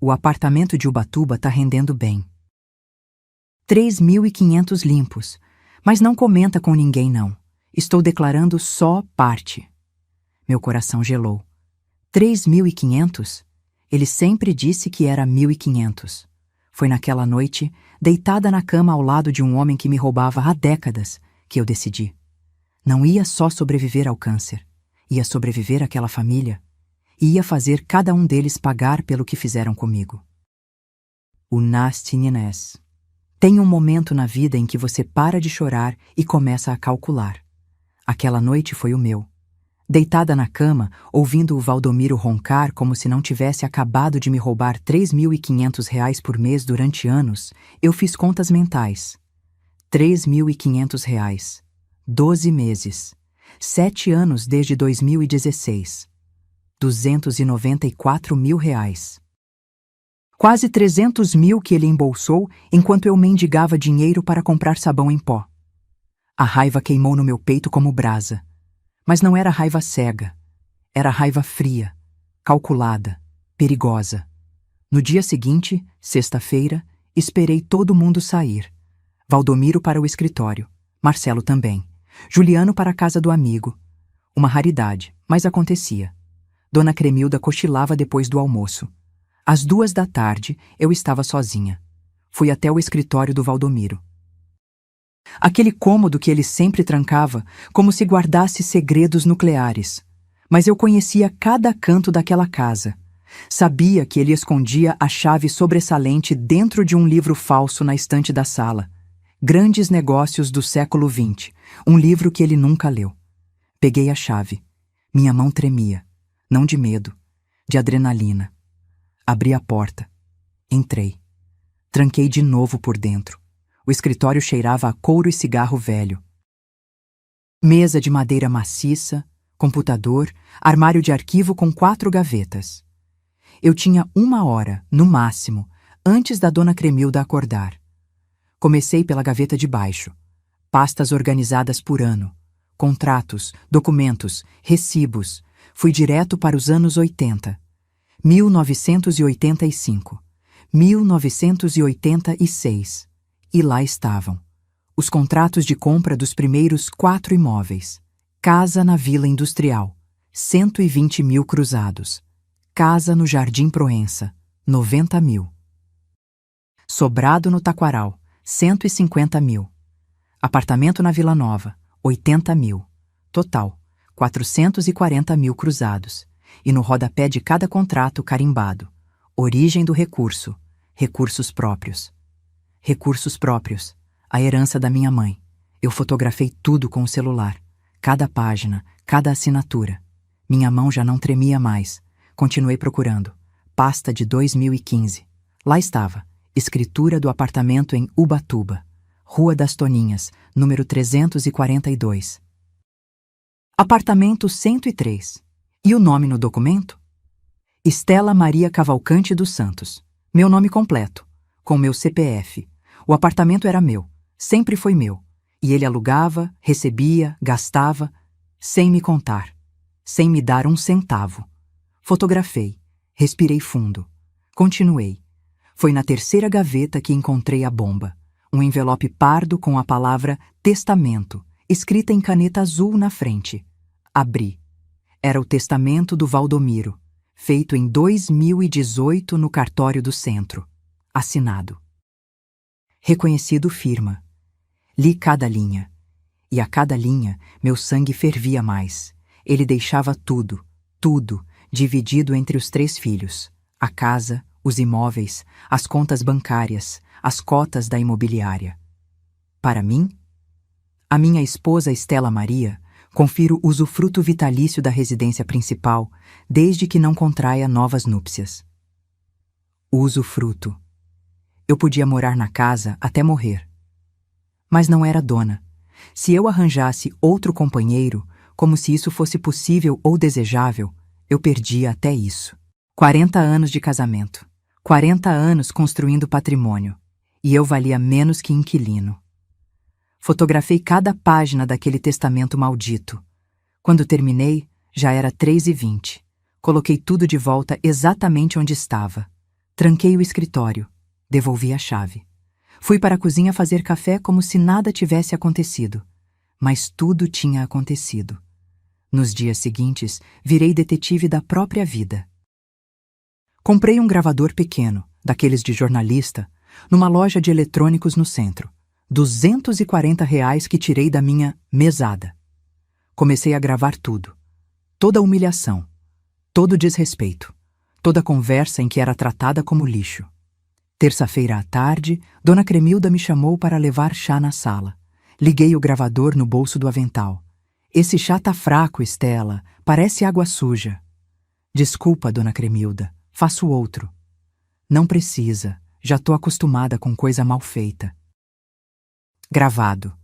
O apartamento de Ubatuba tá rendendo bem. 3.500 limpos, mas não comenta com ninguém não. Estou declarando só parte. Meu coração gelou. 3.500? Ele sempre disse que era 1.500. Foi naquela noite, deitada na cama ao lado de um homem que me roubava há décadas, que eu decidi. Não ia só sobreviver ao câncer, ia sobreviver àquela família e ia fazer cada um deles pagar pelo que fizeram comigo. O Nastinines. Tem um momento na vida em que você para de chorar e começa a calcular. Aquela noite foi o meu. Deitada na cama, ouvindo o Valdomiro roncar como se não tivesse acabado de me roubar R$ 3.500 por mês durante anos, eu fiz contas mentais. R$ 3.500. 12 meses. 7 anos desde 2016. R$ 294.000. Quase 300 mil que ele embolsou enquanto eu mendigava dinheiro para comprar sabão em pó. A raiva queimou no meu peito como brasa. Mas não era raiva cega. Era raiva fria, calculada, perigosa. No dia seguinte, sexta-feira, esperei todo mundo sair. Valdomiro para o escritório, Marcelo também, Juliano para a casa do amigo. Uma raridade, mas acontecia. Dona Cremilda cochilava depois do almoço. Às 2 da tarde, eu estava sozinha. Fui até o escritório do Valdomiro. Aquele cômodo que ele sempre trancava, como se guardasse segredos nucleares. Mas eu conhecia cada canto daquela casa. Sabia que ele escondia a chave sobressalente dentro de um livro falso na estante da sala. Grandes Negócios do Século XX, um livro que ele nunca leu. Peguei a chave. Minha mão tremia. Não de medo, de adrenalina. Abri a porta. Entrei. Tranquei de novo por dentro. O escritório cheirava a couro e cigarro velho. Mesa de madeira maciça, computador, armário de arquivo com 4 gavetas. Eu tinha 1 hora, no máximo, antes da dona Cremilda acordar. Comecei pela gaveta de baixo. Pastas organizadas por ano. Contratos, documentos, recibos. Fui direto para os anos 80. 1985. 1986. E lá estavam. Os contratos de compra dos primeiros 4 imóveis. Casa na Vila Industrial, 120 mil cruzados. Casa no Jardim Proença, 90 mil. Sobrado no Taquaral, 150 mil. Apartamento na Vila Nova, 80 mil. Total, 440 mil cruzados. E no rodapé de cada contrato carimbado. Origem do recurso. Recursos próprios. Recursos próprios. A herança da minha mãe. Eu fotografei tudo com o celular. Cada página, cada assinatura. Minha mão já não tremia mais. Continuei procurando. Pasta de 2015. Lá estava. Escritura do apartamento em Ubatuba. Rua das Toninhas, número 342. Apartamento 103. E o nome no documento? Estela Maria Cavalcante dos Santos. Meu nome completo. Com meu CPF. O apartamento era meu. Sempre foi meu. E ele alugava, recebia, gastava, sem me contar. Sem me dar um centavo. Fotografei. Respirei fundo. Continuei. Foi na 3ª gaveta que encontrei a bomba. Um envelope pardo com a palavra testamento, escrita em caneta azul na frente. Abri. Era o testamento do Valdomiro, feito em 2018 no cartório do centro. Assinado. Reconhecido firma. Li cada linha. E a cada linha, meu sangue fervia mais. Ele deixava tudo, dividido entre os 3 filhos. A casa, os imóveis, as contas bancárias, as cotas da imobiliária. Para mim, a minha esposa Estela Maria, confiro usufruto vitalício da residência principal, desde que não contraia novas núpcias. Usufruto. Eu podia morar na casa até morrer. Mas não era dona. Se eu arranjasse outro companheiro, como se isso fosse possível ou desejável, eu perdia até isso. 40 anos de casamento. 40 anos construindo patrimônio. E eu valia menos que inquilino. Fotografei cada página daquele testamento maldito. Quando terminei, já era 3h20. Coloquei tudo de volta exatamente onde estava. Tranquei o escritório. Devolvi a chave. Fui para a cozinha fazer café como se nada tivesse acontecido. Mas tudo tinha acontecido. Nos dias seguintes, virei detetive da própria vida. Comprei um gravador pequeno, daqueles de jornalista, numa loja de eletrônicos no centro. R$ 240 que tirei da minha mesada. Comecei a gravar tudo. Toda humilhação, todo desrespeito, toda conversa em que era tratada como lixo. Terça-feira à tarde, Dona Cremilda me chamou para levar chá na sala. Liguei o gravador no bolso do avental. Esse chá tá fraco, Estela. Parece água suja. Desculpa, Dona Cremilda. Faço outro. Não precisa. Já tô acostumada com coisa mal feita. Gravado.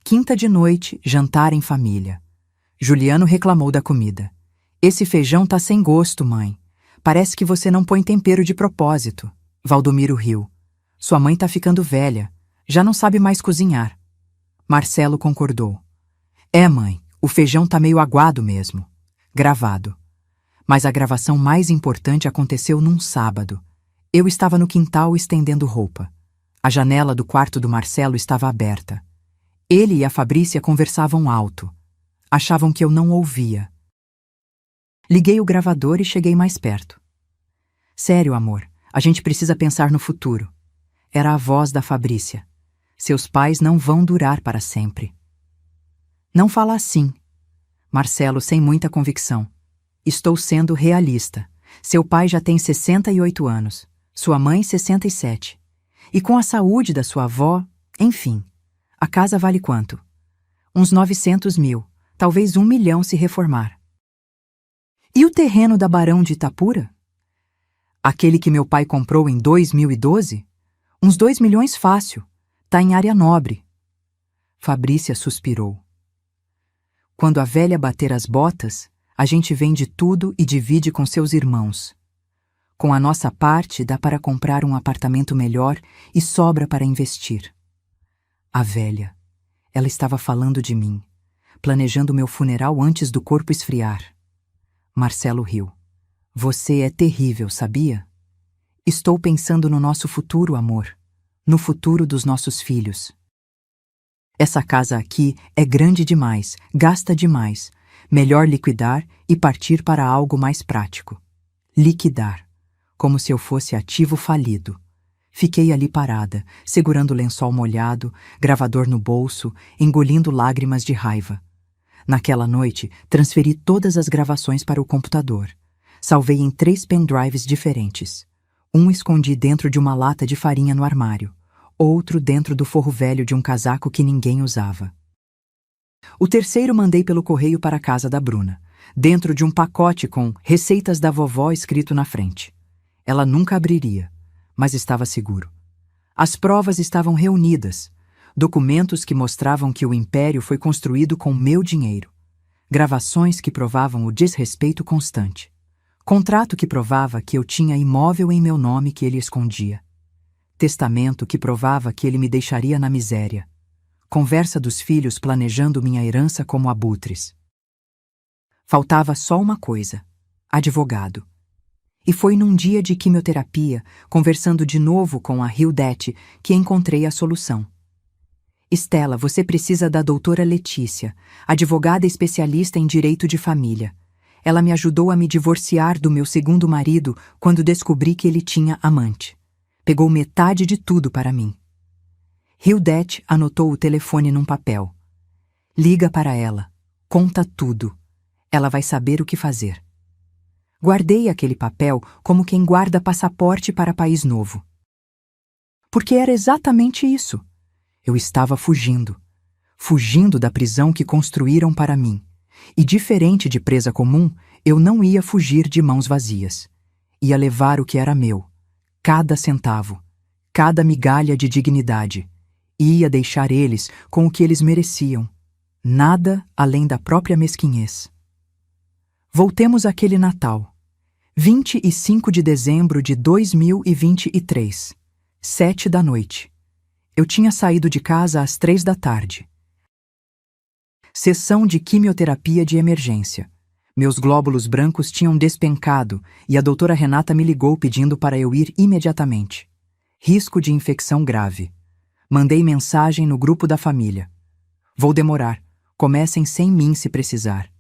Quinta de noite, jantar em família. Juliano reclamou da comida. Esse feijão tá sem gosto, mãe. Parece que você não põe tempero de propósito. Valdomiro riu. Sua mãe tá ficando velha. Já não sabe mais cozinhar. Marcelo concordou. É, mãe, o feijão tá meio aguado mesmo. Gravado. Mas a gravação mais importante aconteceu num sábado. Eu estava no quintal estendendo roupa. A janela do quarto do Marcelo estava aberta. Ele e a Fabrícia conversavam alto. Achavam que eu não ouvia. Liguei o gravador e cheguei mais perto. Sério, amor, a gente precisa pensar no futuro. Era a voz da Fabrícia. Seus pais não vão durar para sempre. Não fala assim. Marcelo, sem muita convicção. Estou sendo realista. Seu pai já tem 68 anos. Sua mãe, 67. E com a saúde da sua avó, enfim. A casa vale quanto? Uns 900 mil. Talvez 1 milhão se reformar. E o terreno da Barão de Itapura? Aquele que meu pai comprou em 2012? Uns 2 milhões fácil. Tá em área nobre. Fabrícia suspirou. Quando a velha bater as botas, a gente vende tudo e divide com seus irmãos. Com a nossa parte, dá para comprar um apartamento melhor e sobra para investir. A velha. Ela estava falando de mim, planejando meu funeral antes do corpo esfriar. Marcelo riu. Você é terrível, sabia? Estou pensando no nosso futuro, amor. No futuro dos nossos filhos. Essa casa aqui é grande demais, gasta demais. Melhor liquidar e partir para algo mais prático. Liquidar. Como se eu fosse ativo falido. Fiquei ali parada, segurando o lençol molhado, gravador no bolso, engolindo lágrimas de raiva. Naquela noite, transferi todas as gravações para o computador. Salvei em 3 pendrives diferentes. Um escondi dentro de uma lata de farinha no armário. Outro dentro do forro velho de um casaco que ninguém usava. O terceiro mandei pelo correio para a casa da Bruna, dentro de um pacote com receitas da vovó escrito na frente. Ela nunca abriria, mas estava seguro. As provas estavam reunidas, documentos que mostravam que o império foi construído com meu dinheiro, gravações que provavam o desrespeito constante, contrato que provava que eu tinha imóvel em meu nome que ele escondia, testamento que provava que ele me deixaria na miséria, conversa dos filhos planejando minha herança como abutres. Faltava só uma coisa: advogado. E foi num dia de quimioterapia, conversando de novo com a Hildete, que encontrei a solução. Estela, você precisa da doutora Letícia, advogada especialista em direito de família. Ela me ajudou a me divorciar do meu segundo marido quando descobri que ele tinha amante. Pegou metade de tudo para mim. Hildete anotou o telefone num papel. Liga para ela. Conta tudo. Ela vai saber o que fazer. Guardei aquele papel como quem guarda passaporte para país novo. Porque era exatamente isso. Eu estava fugindo. Fugindo da prisão que construíram para mim. E diferente de presa comum, eu não ia fugir de mãos vazias. Ia levar o que era meu. Cada centavo. Cada migalha de dignidade. E ia deixar eles com o que eles mereciam. Nada além da própria mesquinhez. Voltemos àquele Natal. 25 de dezembro de 2023, 7 da noite. Eu tinha saído de casa às 3 da tarde. Sessão de quimioterapia de emergência. Meus glóbulos brancos tinham despencado e a doutora Renata me ligou pedindo para eu ir imediatamente. Risco de infecção grave. Mandei mensagem no grupo da família. Vou demorar. Comecem sem mim se precisar.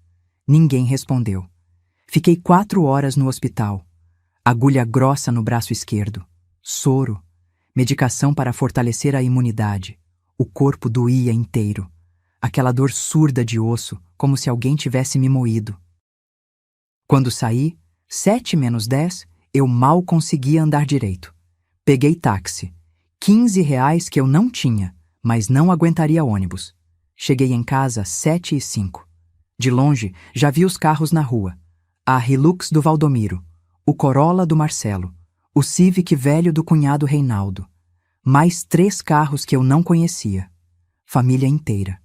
Ninguém respondeu. Fiquei 4 horas no hospital. Agulha grossa no braço esquerdo. Soro. Medicação para fortalecer a imunidade. O corpo doía inteiro. Aquela dor surda de osso, como se alguém tivesse me moído. Quando saí, 7 menos 10, eu mal conseguia andar direito. Peguei táxi. R$ 15 que eu não tinha, mas não aguentaria ônibus. Cheguei em casa 7h05. De longe, já vi os carros na rua. A Hilux do Valdomiro, o Corolla do Marcelo, o Civic velho do cunhado Reinaldo. Mais 3 carros que eu não conhecia. Família inteira.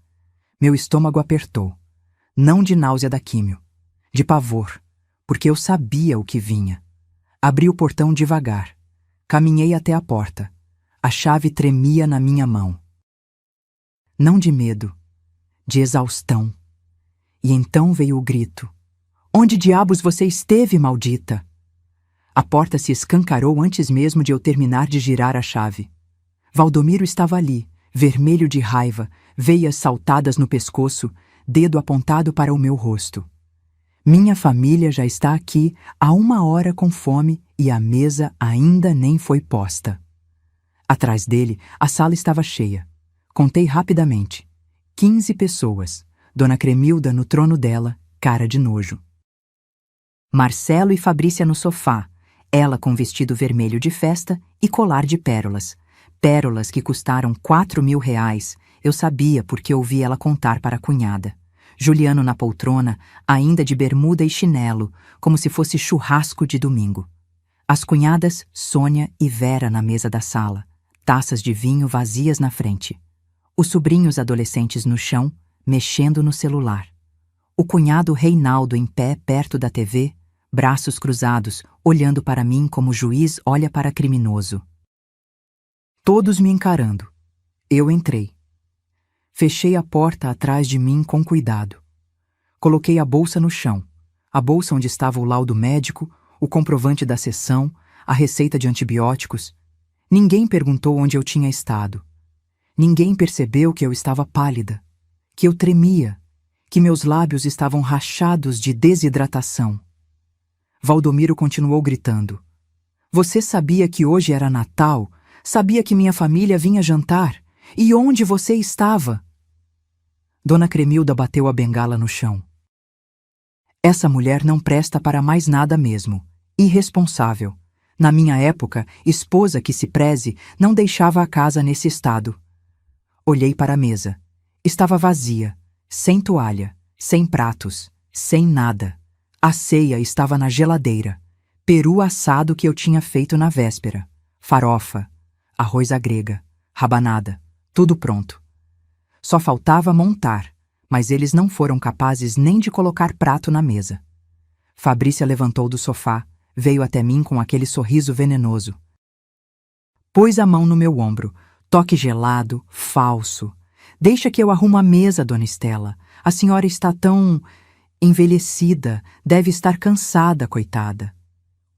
Meu estômago apertou. Não de náusea da químio. De pavor, porque eu sabia o que vinha. Abri o portão devagar. Caminhei até a porta. A chave tremia na minha mão. Não de medo, de exaustão. E então veio o grito. Onde diabos você esteve, maldita? A porta se escancarou antes mesmo de eu terminar de girar a chave. Valdomiro estava ali, vermelho de raiva, veias saltadas no pescoço, dedo apontado para o meu rosto. Minha família já está aqui há 1 hora com fome e a mesa ainda nem foi posta. Atrás dele, a sala estava cheia. Contei rapidamente. 15 pessoas. Dona Cremilda no trono dela, cara de nojo. Marcelo e Fabrícia no sofá, ela com vestido vermelho de festa e colar de pérolas. Pérolas que custaram R$ 4.000, eu sabia porque ouvi ela contar para a cunhada. Juliano na poltrona, ainda de bermuda e chinelo, como se fosse churrasco de domingo. As cunhadas, Sônia e Vera na mesa da sala, taças de vinho vazias na frente. Os sobrinhos adolescentes no chão, mexendo no celular. O cunhado Reinaldo em pé perto da TV, braços cruzados, olhando para mim como juiz olha para criminoso. Todos me encarando. Eu entrei. Fechei a porta atrás de mim com cuidado. Coloquei a bolsa no chão, a bolsa onde estava o laudo médico, o comprovante da sessão, a receita de antibióticos. Ninguém perguntou onde eu tinha estado. Ninguém percebeu que eu estava pálida, que eu tremia, que meus lábios estavam rachados de desidratação. Valdomiro continuou gritando. Você sabia que hoje era Natal? Sabia que minha família vinha jantar? E onde você estava? Dona Cremilda bateu a bengala no chão. Essa mulher não presta para mais nada mesmo. Irresponsável. Na minha época, esposa que se preze não deixava a casa nesse estado. Olhei para a mesa. Estava vazia, sem toalha, sem pratos, sem nada. A ceia estava na geladeira. Peru assado que eu tinha feito na véspera. Farofa, arroz à grega, rabanada, tudo pronto. Só faltava montar, mas eles não foram capazes nem de colocar prato na mesa. Fabrícia levantou do sofá, veio até mim com aquele sorriso venenoso. Pôs a mão no meu ombro, toque gelado, falso. Deixa que eu arrumo a mesa, dona Estela. A senhora está tão envelhecida, deve estar cansada, coitada.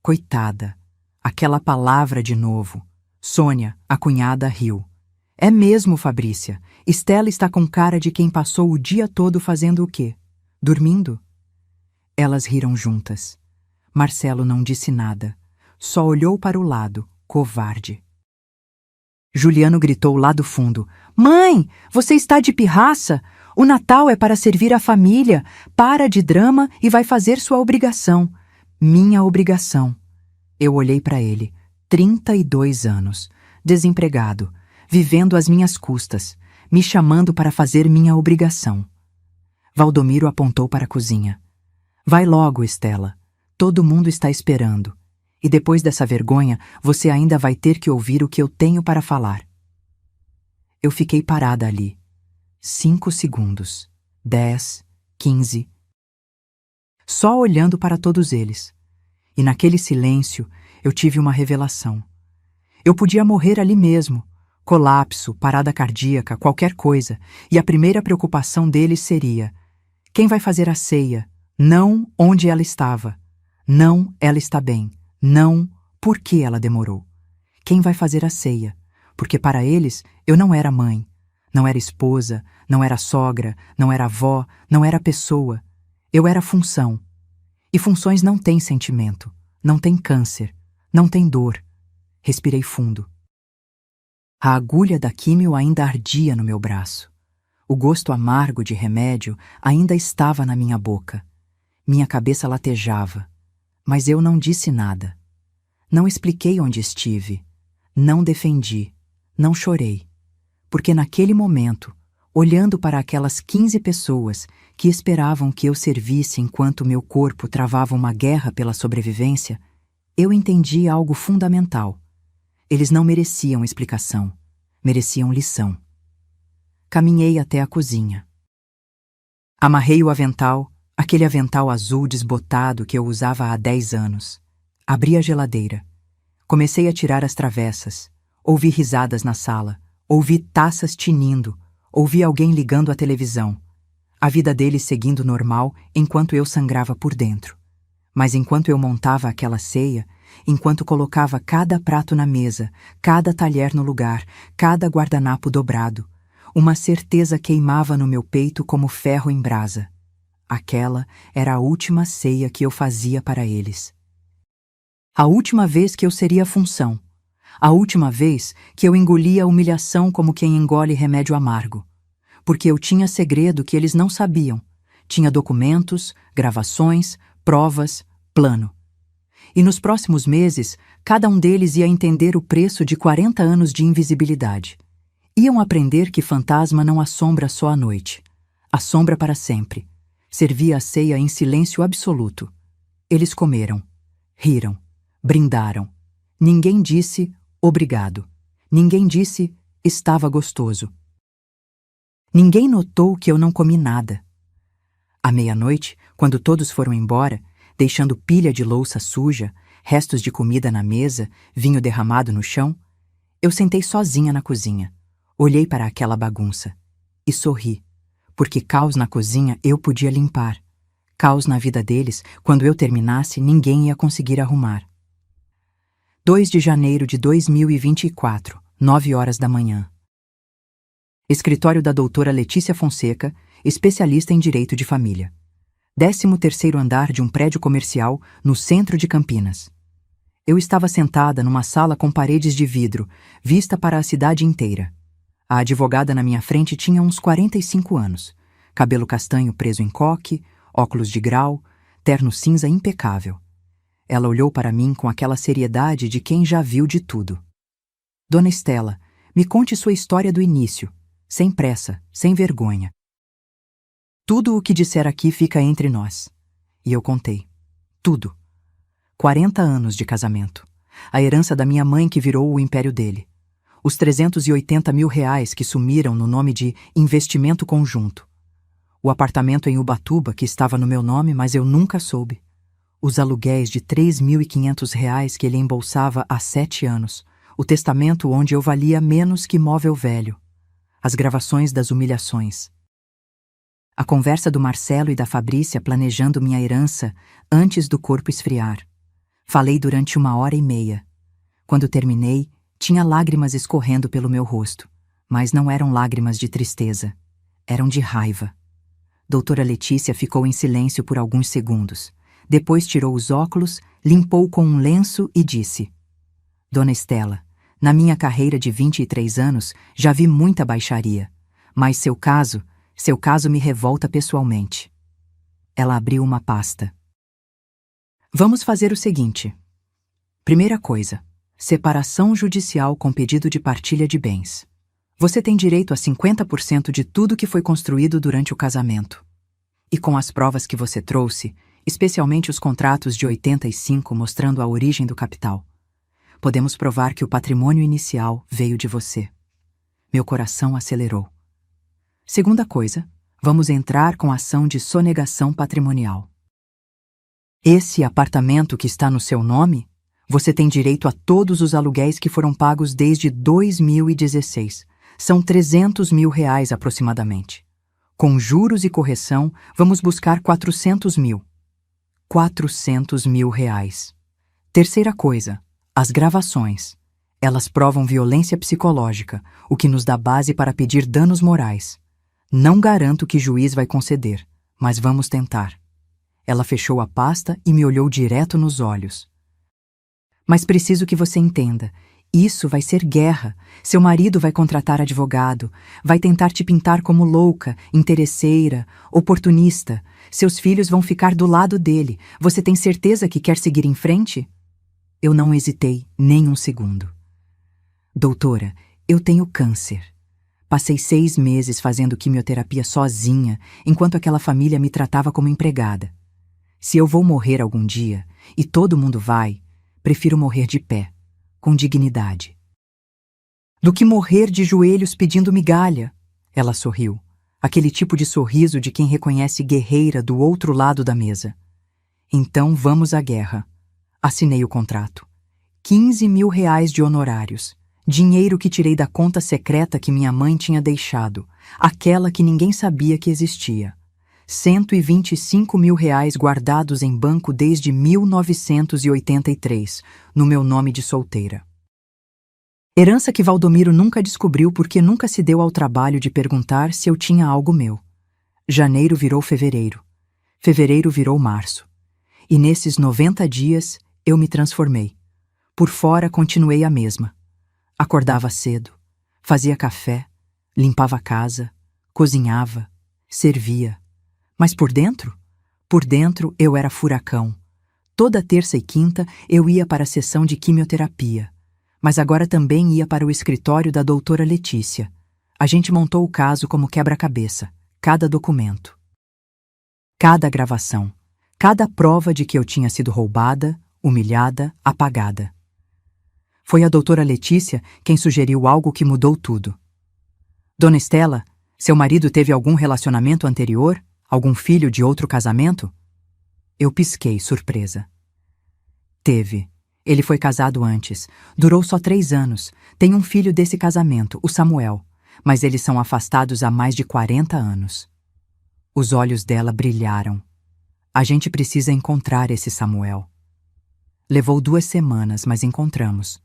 Coitada. Aquela palavra de novo. Sônia, a cunhada, riu. É mesmo, Fabrícia. Estela está com cara de quem passou o dia todo fazendo o quê? Dormindo? Elas riram juntas. Marcelo não disse nada. Só olhou para o lado, covarde. Juliano gritou lá do fundo. Mãe, você está de pirraça? O Natal é para servir a família. Para de drama e vai fazer sua obrigação. Minha obrigação. Eu olhei para ele. 32 anos. Desempregado. Vivendo às minhas custas. Me chamando para fazer minha obrigação. Valdomiro apontou para a cozinha. Vai logo, Estela. Todo mundo está esperando. E depois dessa vergonha, você ainda vai ter que ouvir o que eu tenho para falar. Eu fiquei parada ali. 5 segundos. 10, 15. Só olhando para todos eles. E naquele silêncio, eu tive uma revelação. Eu podia morrer ali mesmo. Colapso, parada cardíaca, qualquer coisa. E a primeira preocupação deles seria: quem vai fazer a ceia? Não onde ela estava. Não, ela está bem. Não, por que ela demorou. Quem vai fazer a ceia? Porque para eles, eu não era mãe. Não era esposa, não era sogra, não era avó, não era pessoa. Eu era função. E funções não têm sentimento, não têm câncer, não têm dor. Respirei fundo. A agulha da químio ainda ardia no meu braço. O gosto amargo de remédio ainda estava na minha boca. Minha cabeça latejava, mas eu não disse nada. Não expliquei onde estive, não defendi, não chorei, porque naquele momento, olhando para aquelas 15 pessoas que esperavam que eu servisse enquanto meu corpo travava uma guerra pela sobrevivência, eu entendi algo fundamental. Eles não mereciam explicação, mereciam lição. Caminhei até a cozinha. Amarrei o avental, aquele avental azul desbotado que eu usava há 10 anos. Abri a geladeira. Comecei a tirar as travessas. Ouvi risadas na sala. Ouvi taças tinindo. Ouvi alguém ligando a televisão. A vida deles seguindo normal enquanto eu sangrava por dentro. Mas enquanto eu montava aquela ceia, enquanto colocava cada prato na mesa, cada talher no lugar, cada guardanapo dobrado, uma certeza queimava no meu peito como ferro em brasa. Aquela era a última ceia que eu fazia para eles. A última vez que eu seria função. A última vez que eu engolia a humilhação como quem engole remédio amargo. Porque eu tinha segredo que eles não sabiam. Tinha documentos, gravações, provas, plano. E nos próximos meses, cada um deles ia entender o preço de 40 anos de invisibilidade. Iam aprender que fantasma não assombra só à noite. Assombra para sempre. Servia a ceia em silêncio absoluto. Eles comeram, riram, brindaram. Ninguém disse obrigado. Ninguém disse estava gostoso. Ninguém notou que eu não comi nada. À meia-noite, quando todos foram embora, deixando pilha de louça suja, restos de comida na mesa, vinho derramado no chão, eu sentei sozinha na cozinha. Olhei para aquela bagunça e sorri, porque caos na cozinha eu podia limpar. Caos na vida deles, quando eu terminasse, ninguém ia conseguir arrumar. 2 de janeiro de 2024, 9 horas da manhã. Escritório da doutora Letícia Fonseca, especialista em direito de família. 13º andar de um prédio comercial no centro de Campinas. Eu estava sentada numa sala com paredes de vidro, vista para a cidade inteira. A advogada na minha frente tinha uns 45 anos, cabelo castanho preso em coque, óculos de grau, terno cinza impecável. Ela olhou para mim com aquela seriedade de quem já viu de tudo. Dona Estela, me conte sua história do início, sem pressa, sem vergonha. Tudo o que disser aqui fica entre nós. E eu contei. Tudo. 40 anos de casamento. A herança da minha mãe que virou o império dele. Os 380 mil reais que sumiram no nome de investimento conjunto. O apartamento em Ubatuba que estava no meu nome, mas eu nunca soube. Os aluguéis de 3.500 reais que ele embolsava há 7 anos. O testamento onde eu valia menos que móvel velho. As gravações das humilhações. A conversa do Marcelo e da Fabrícia planejando minha herança antes do corpo esfriar. Falei durante 1h30. Quando terminei, tinha lágrimas escorrendo pelo meu rosto, mas não eram lágrimas de tristeza, eram de raiva. Doutora Letícia ficou em silêncio por alguns segundos. Depois tirou os óculos, limpou com um lenço e disse: Dona Estela, na minha carreira de 23 anos, já vi muita baixaria, mas seu caso me revolta pessoalmente. Ela abriu uma pasta. Vamos fazer o seguinte. Primeira coisa, separação judicial com pedido de partilha de bens. Você tem direito a 50% de tudo que foi construído durante o casamento. E com as provas que você trouxe, especialmente os contratos de 85 mostrando a origem do capital, podemos provar que o patrimônio inicial veio de você. Meu coração acelerou. Segunda coisa, vamos entrar com ação de sonegação patrimonial. Esse apartamento que está no seu nome, você tem direito a todos os aluguéis que foram pagos desde 2016. São 300 mil reais aproximadamente. Com juros e correção, vamos buscar 400 mil. 400 mil reais. Terceira coisa, as gravações. Elas provam violência psicológica, o que nos dá base para pedir danos morais. Não garanto que juiz vai conceder, mas vamos tentar. Ela fechou a pasta e me olhou direto nos olhos. Mas preciso que você entenda. Isso vai ser guerra. Seu marido vai contratar advogado, vai tentar te pintar como louca, interesseira, oportunista. Seus filhos vão ficar do lado dele. Você tem certeza que quer seguir em frente? Eu não hesitei nem um segundo. Doutora, eu tenho câncer. Passei 6 meses fazendo quimioterapia sozinha, enquanto aquela família me tratava como empregada. Se eu vou morrer algum dia, e todo mundo vai, prefiro morrer de pé, com dignidade. Do que morrer de joelhos pedindo migalha. Ela sorriu, aquele tipo de sorriso de quem reconhece guerreira do outro lado da mesa. Então vamos à guerra. Assinei o contrato. 15 mil reais de honorários. Dinheiro que tirei da conta secreta que minha mãe tinha deixado, aquela que ninguém sabia que existia. 125 mil reais guardados em banco desde 1983, no meu nome de solteira. Herança que Valdomiro nunca descobriu porque nunca se deu ao trabalho de perguntar se eu tinha algo meu. Janeiro virou fevereiro. Fevereiro virou março. E nesses 90 dias eu me transformei. Por fora continuei a mesma. Acordava cedo, fazia café, limpava a casa, cozinhava, servia. Mas por dentro? Por dentro eu era furacão. Toda terça e quinta eu ia para a sessão de quimioterapia. Mas agora também ia para o escritório da doutora Letícia. A gente montou o caso como quebra-cabeça, cada documento. Cada gravação, cada prova de que eu tinha sido roubada, humilhada, apagada. Foi a doutora Letícia quem sugeriu algo que mudou tudo. Dona Estela, seu marido teve algum relacionamento anterior? Algum filho de outro casamento? Eu pisquei, surpresa. Teve. Ele foi casado antes. Durou só 3 anos. Tem um filho desse casamento, o Samuel. Mas eles são afastados há mais de 40 anos. Os olhos dela brilharam. A gente precisa encontrar esse Samuel. Levou 2 semanas, mas encontramos.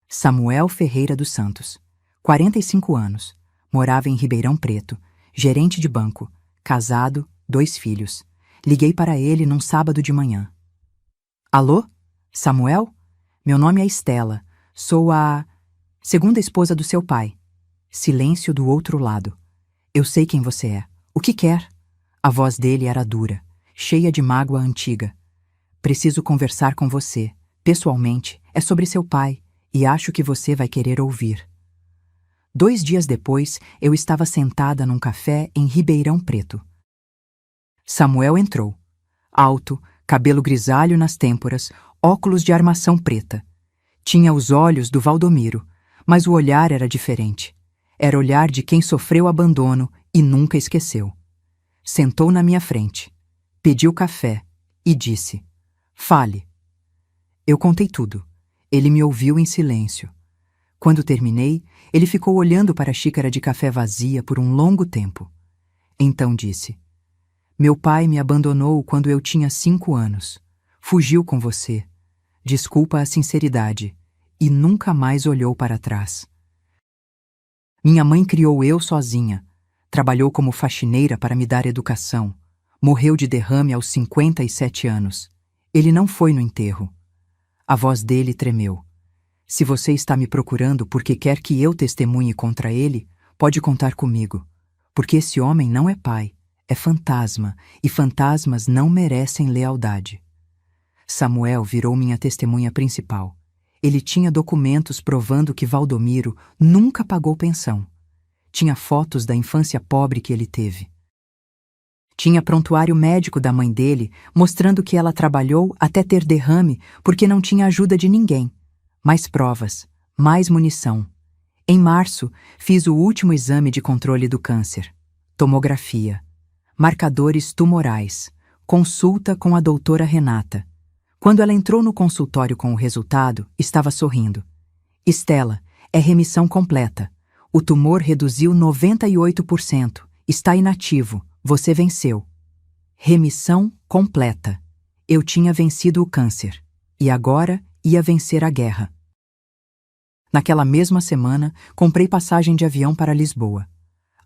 Samuel Ferreira dos Santos, 45 anos, morava em Ribeirão Preto, gerente de banco, casado, 2 filhos. Liguei para ele num sábado de manhã. Alô? Samuel? Meu nome é Estela. Sou a segunda esposa do seu pai. Silêncio do outro lado. Eu sei quem você é. O que quer? A voz dele era dura, cheia de mágoa antiga. Preciso conversar com você, pessoalmente. É sobre seu pai. E acho que você vai querer ouvir. 2 dias depois, eu estava sentada num café em Ribeirão Preto. Samuel entrou. Alto, cabelo grisalho nas têmporas, óculos de armação preta. Tinha os olhos do Valdomiro, mas o olhar era diferente. Era olhar de quem sofreu abandono e nunca esqueceu. Sentou na minha frente, pediu café e disse: "Fale." Eu contei tudo. Ele me ouviu em silêncio. Quando terminei, ele ficou olhando para a xícara de café vazia por um longo tempo. Então disse: "Meu pai me abandonou quando eu tinha 5 anos. Fugiu com você. Desculpa a sinceridade." E nunca mais olhou para trás. Minha mãe criou eu sozinha. Trabalhou como faxineira para me dar educação. Morreu de derrame aos 57 anos. Ele não foi no enterro. A voz dele tremeu. Se você está me procurando porque quer que eu testemunhe contra ele, pode contar comigo. Porque esse homem não é pai, é fantasma, e fantasmas não merecem lealdade. Samuel virou minha testemunha principal. Ele tinha documentos provando que Valdomiro nunca pagou pensão. Tinha fotos da infância pobre que ele teve. Tinha prontuário médico da mãe dele, mostrando que ela trabalhou até ter derrame porque não tinha ajuda de ninguém. Mais provas, mais munição. Em março, fiz o último exame de controle do câncer. Tomografia. Marcadores tumorais. Consulta com a doutora Renata. Quando ela entrou no consultório com o resultado, estava sorrindo. "Estela, é remissão completa. O tumor reduziu 98%. Está inativo. Você venceu." Remissão completa. Eu tinha vencido o câncer. E agora ia vencer a guerra. Naquela mesma semana, comprei passagem de avião para Lisboa.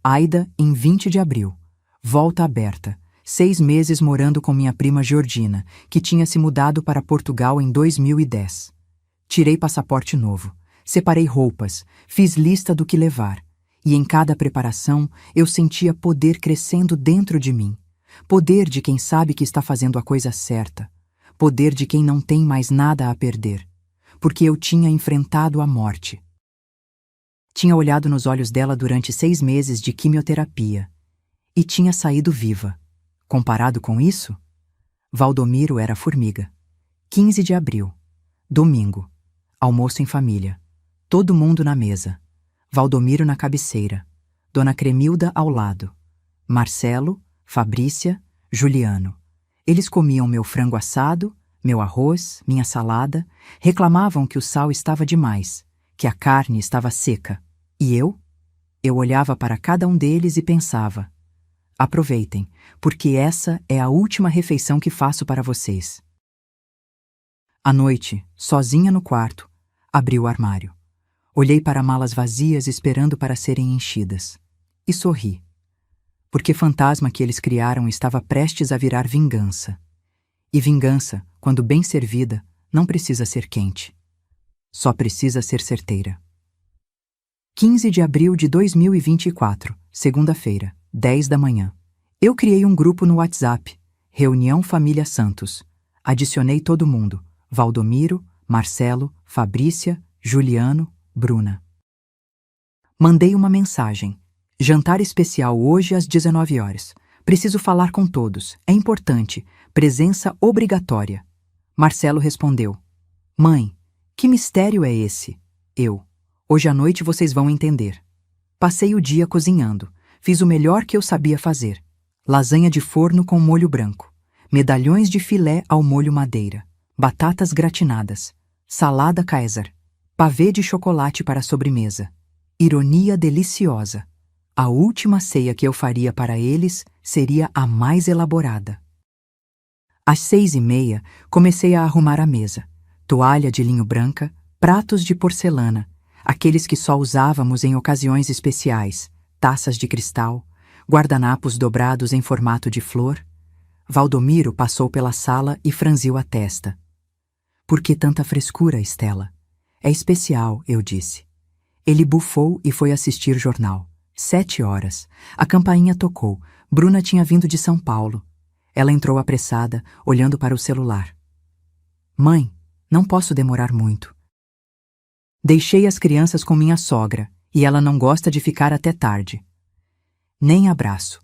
Aida, em 20 de abril. Volta aberta. 6 meses morando com minha prima Georgina, que tinha se mudado para Portugal em 2010. Tirei passaporte novo. Separei roupas. Fiz lista do que levar. E em cada preparação, eu sentia poder crescendo dentro de mim. Poder de quem sabe que está fazendo a coisa certa. Poder de quem não tem mais nada a perder. Porque eu tinha enfrentado a morte. Tinha olhado nos olhos dela durante 6 meses de quimioterapia. E tinha saído viva. Comparado com isso, Valdomiro era formiga. 15 de abril. Domingo. Almoço em família. Todo mundo na mesa. Valdomiro na cabeceira. Dona Cremilda ao lado. Marcelo, Fabrícia, Juliano. Eles comiam meu frango assado, meu arroz, minha salada, reclamavam que o sal estava demais, que a carne estava seca. E eu? Eu olhava para cada um deles e pensava: aproveitem, porque essa é a última refeição que faço para vocês. À noite, sozinha no quarto, abri o armário. Olhei para malas vazias esperando para serem enchidas. E sorri. Porque fantasma que eles criaram estava prestes a virar vingança. E vingança, quando bem servida, não precisa ser quente. Só precisa ser certeira. 15 de abril de 2024, segunda-feira, 10 da manhã. Eu criei um grupo no WhatsApp, Reunião Família Santos. Adicionei todo mundo, Valdomiro, Marcelo, Fabrícia, Juliano, Bruna. Mandei uma mensagem. Jantar especial hoje às 19 horas. Preciso falar com todos. É importante. Presença obrigatória. Marcelo respondeu: Mãe, que mistério é esse? Eu: hoje à noite vocês vão entender. Passei o dia cozinhando. Fiz o melhor que eu sabia fazer. Lasanha de forno com molho branco. Medalhões de filé ao molho madeira. Batatas gratinadas. Salada Caesar. Pavê de chocolate para a sobremesa. Ironia deliciosa. A última ceia que eu faria para eles seria a mais elaborada. Às 6h30, comecei a arrumar a mesa. Toalha de linho branca, pratos de porcelana, aqueles que só usávamos em ocasiões especiais, taças de cristal, guardanapos dobrados em formato de flor. Valdomiro passou pela sala e franziu a testa. Por que tanta frescura, Estela? É especial, eu disse. Ele bufou e foi assistir jornal. 7 horas. A campainha tocou. Bruna tinha vindo de São Paulo. Ela entrou apressada, olhando para o celular. Mãe, não posso demorar muito. Deixei as crianças com minha sogra, e ela não gosta de ficar até tarde. Nem abraço,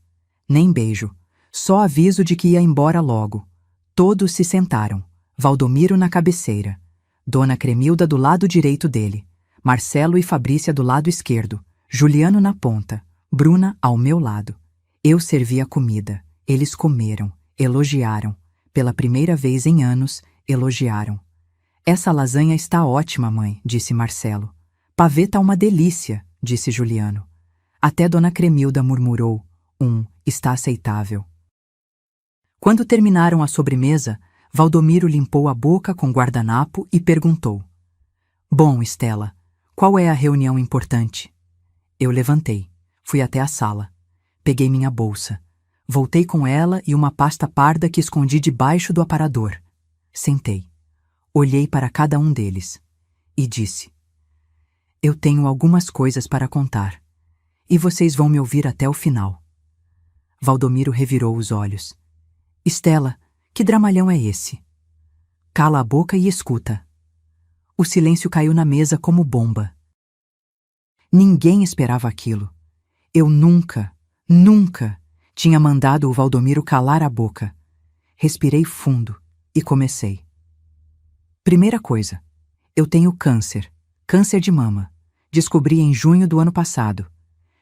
nem beijo, só aviso de que ia embora logo. Todos se sentaram. Valdomiro na cabeceira. Dona Cremilda do lado direito dele. Marcelo e Fabrícia do lado esquerdo. Juliano na ponta. Bruna ao meu lado. Eu servi a comida. Eles comeram, elogiaram. Pela primeira vez em anos, elogiaram. Essa lasanha está ótima, mãe, disse Marcelo. Pavê tá uma delícia, disse Juliano. Até Dona Cremilda murmurou: está aceitável. Quando terminaram a sobremesa, Valdomiro limpou a boca com guardanapo e perguntou: Bom, Estela, qual é a reunião importante? Eu levantei, fui até a sala. Peguei minha bolsa. Voltei com ela e uma pasta parda que escondi debaixo do aparador. Sentei. Olhei para cada um deles. E disse: Eu tenho algumas coisas para contar. E vocês vão me ouvir até o final. Valdomiro revirou os olhos. Estela, que dramalhão é esse? Cala a boca e escuta. O silêncio caiu na mesa como bomba. Ninguém esperava aquilo. Eu nunca tinha mandado o Valdomiro calar a boca. Respirei fundo e comecei. Primeira coisa, eu tenho câncer de mama. Descobri em junho do ano passado.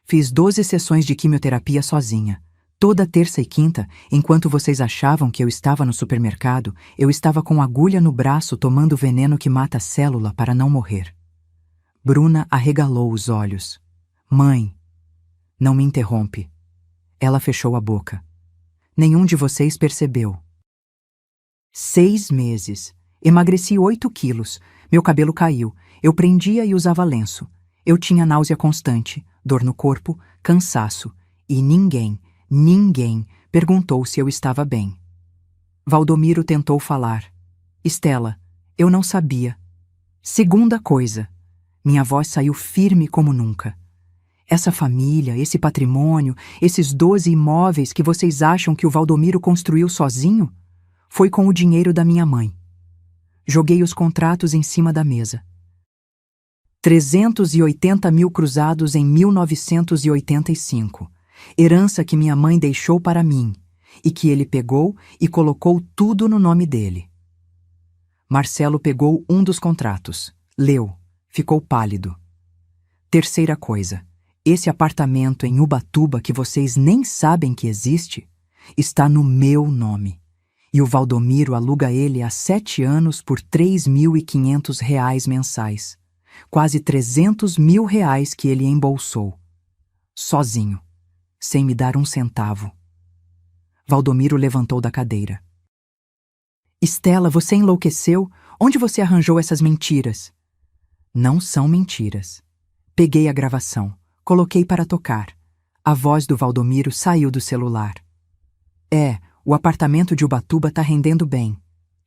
Fiz 12 sessões de quimioterapia sozinha. Toda terça e quinta, enquanto vocês achavam que eu estava no supermercado, eu estava com agulha no braço tomando veneno que mata a célula para não morrer. Bruna arregalou os olhos. Mãe, não me interrompe. Ela fechou a boca. Nenhum de vocês percebeu. 6 meses. Emagreci 8 quilos. Meu cabelo caiu. Eu prendia e usava lenço. Eu tinha náusea constante, dor no corpo, cansaço. E ninguém perguntou se eu estava bem. Valdomiro tentou falar. Estela, eu não sabia. Segunda coisa. Minha voz saiu firme como nunca. Essa família, esse patrimônio, esses 12 imóveis que vocês acham que o Valdomiro construiu sozinho, foi com o dinheiro da minha mãe. Joguei os contratos em cima da mesa. 380 mil cruzados em 1985. Herança que minha mãe deixou para mim e que ele pegou e colocou tudo no nome dele. Marcelo pegou um dos contratos, leu, ficou pálido. Terceira coisa. Esse apartamento em Ubatuba que vocês nem sabem que existe, está no meu nome. E o Valdomiro aluga ele há 7 anos por R$ 3.500 mensais. Quase R$ 300 mil que ele embolsou. Sozinho, sem me dar um centavo. Valdomiro levantou da cadeira. Estela, você enlouqueceu? Onde você arranjou essas mentiras? Não são mentiras. Peguei a gravação. Coloquei para tocar. A voz do Valdomiro saiu do celular. O apartamento de Ubatuba tá rendendo bem.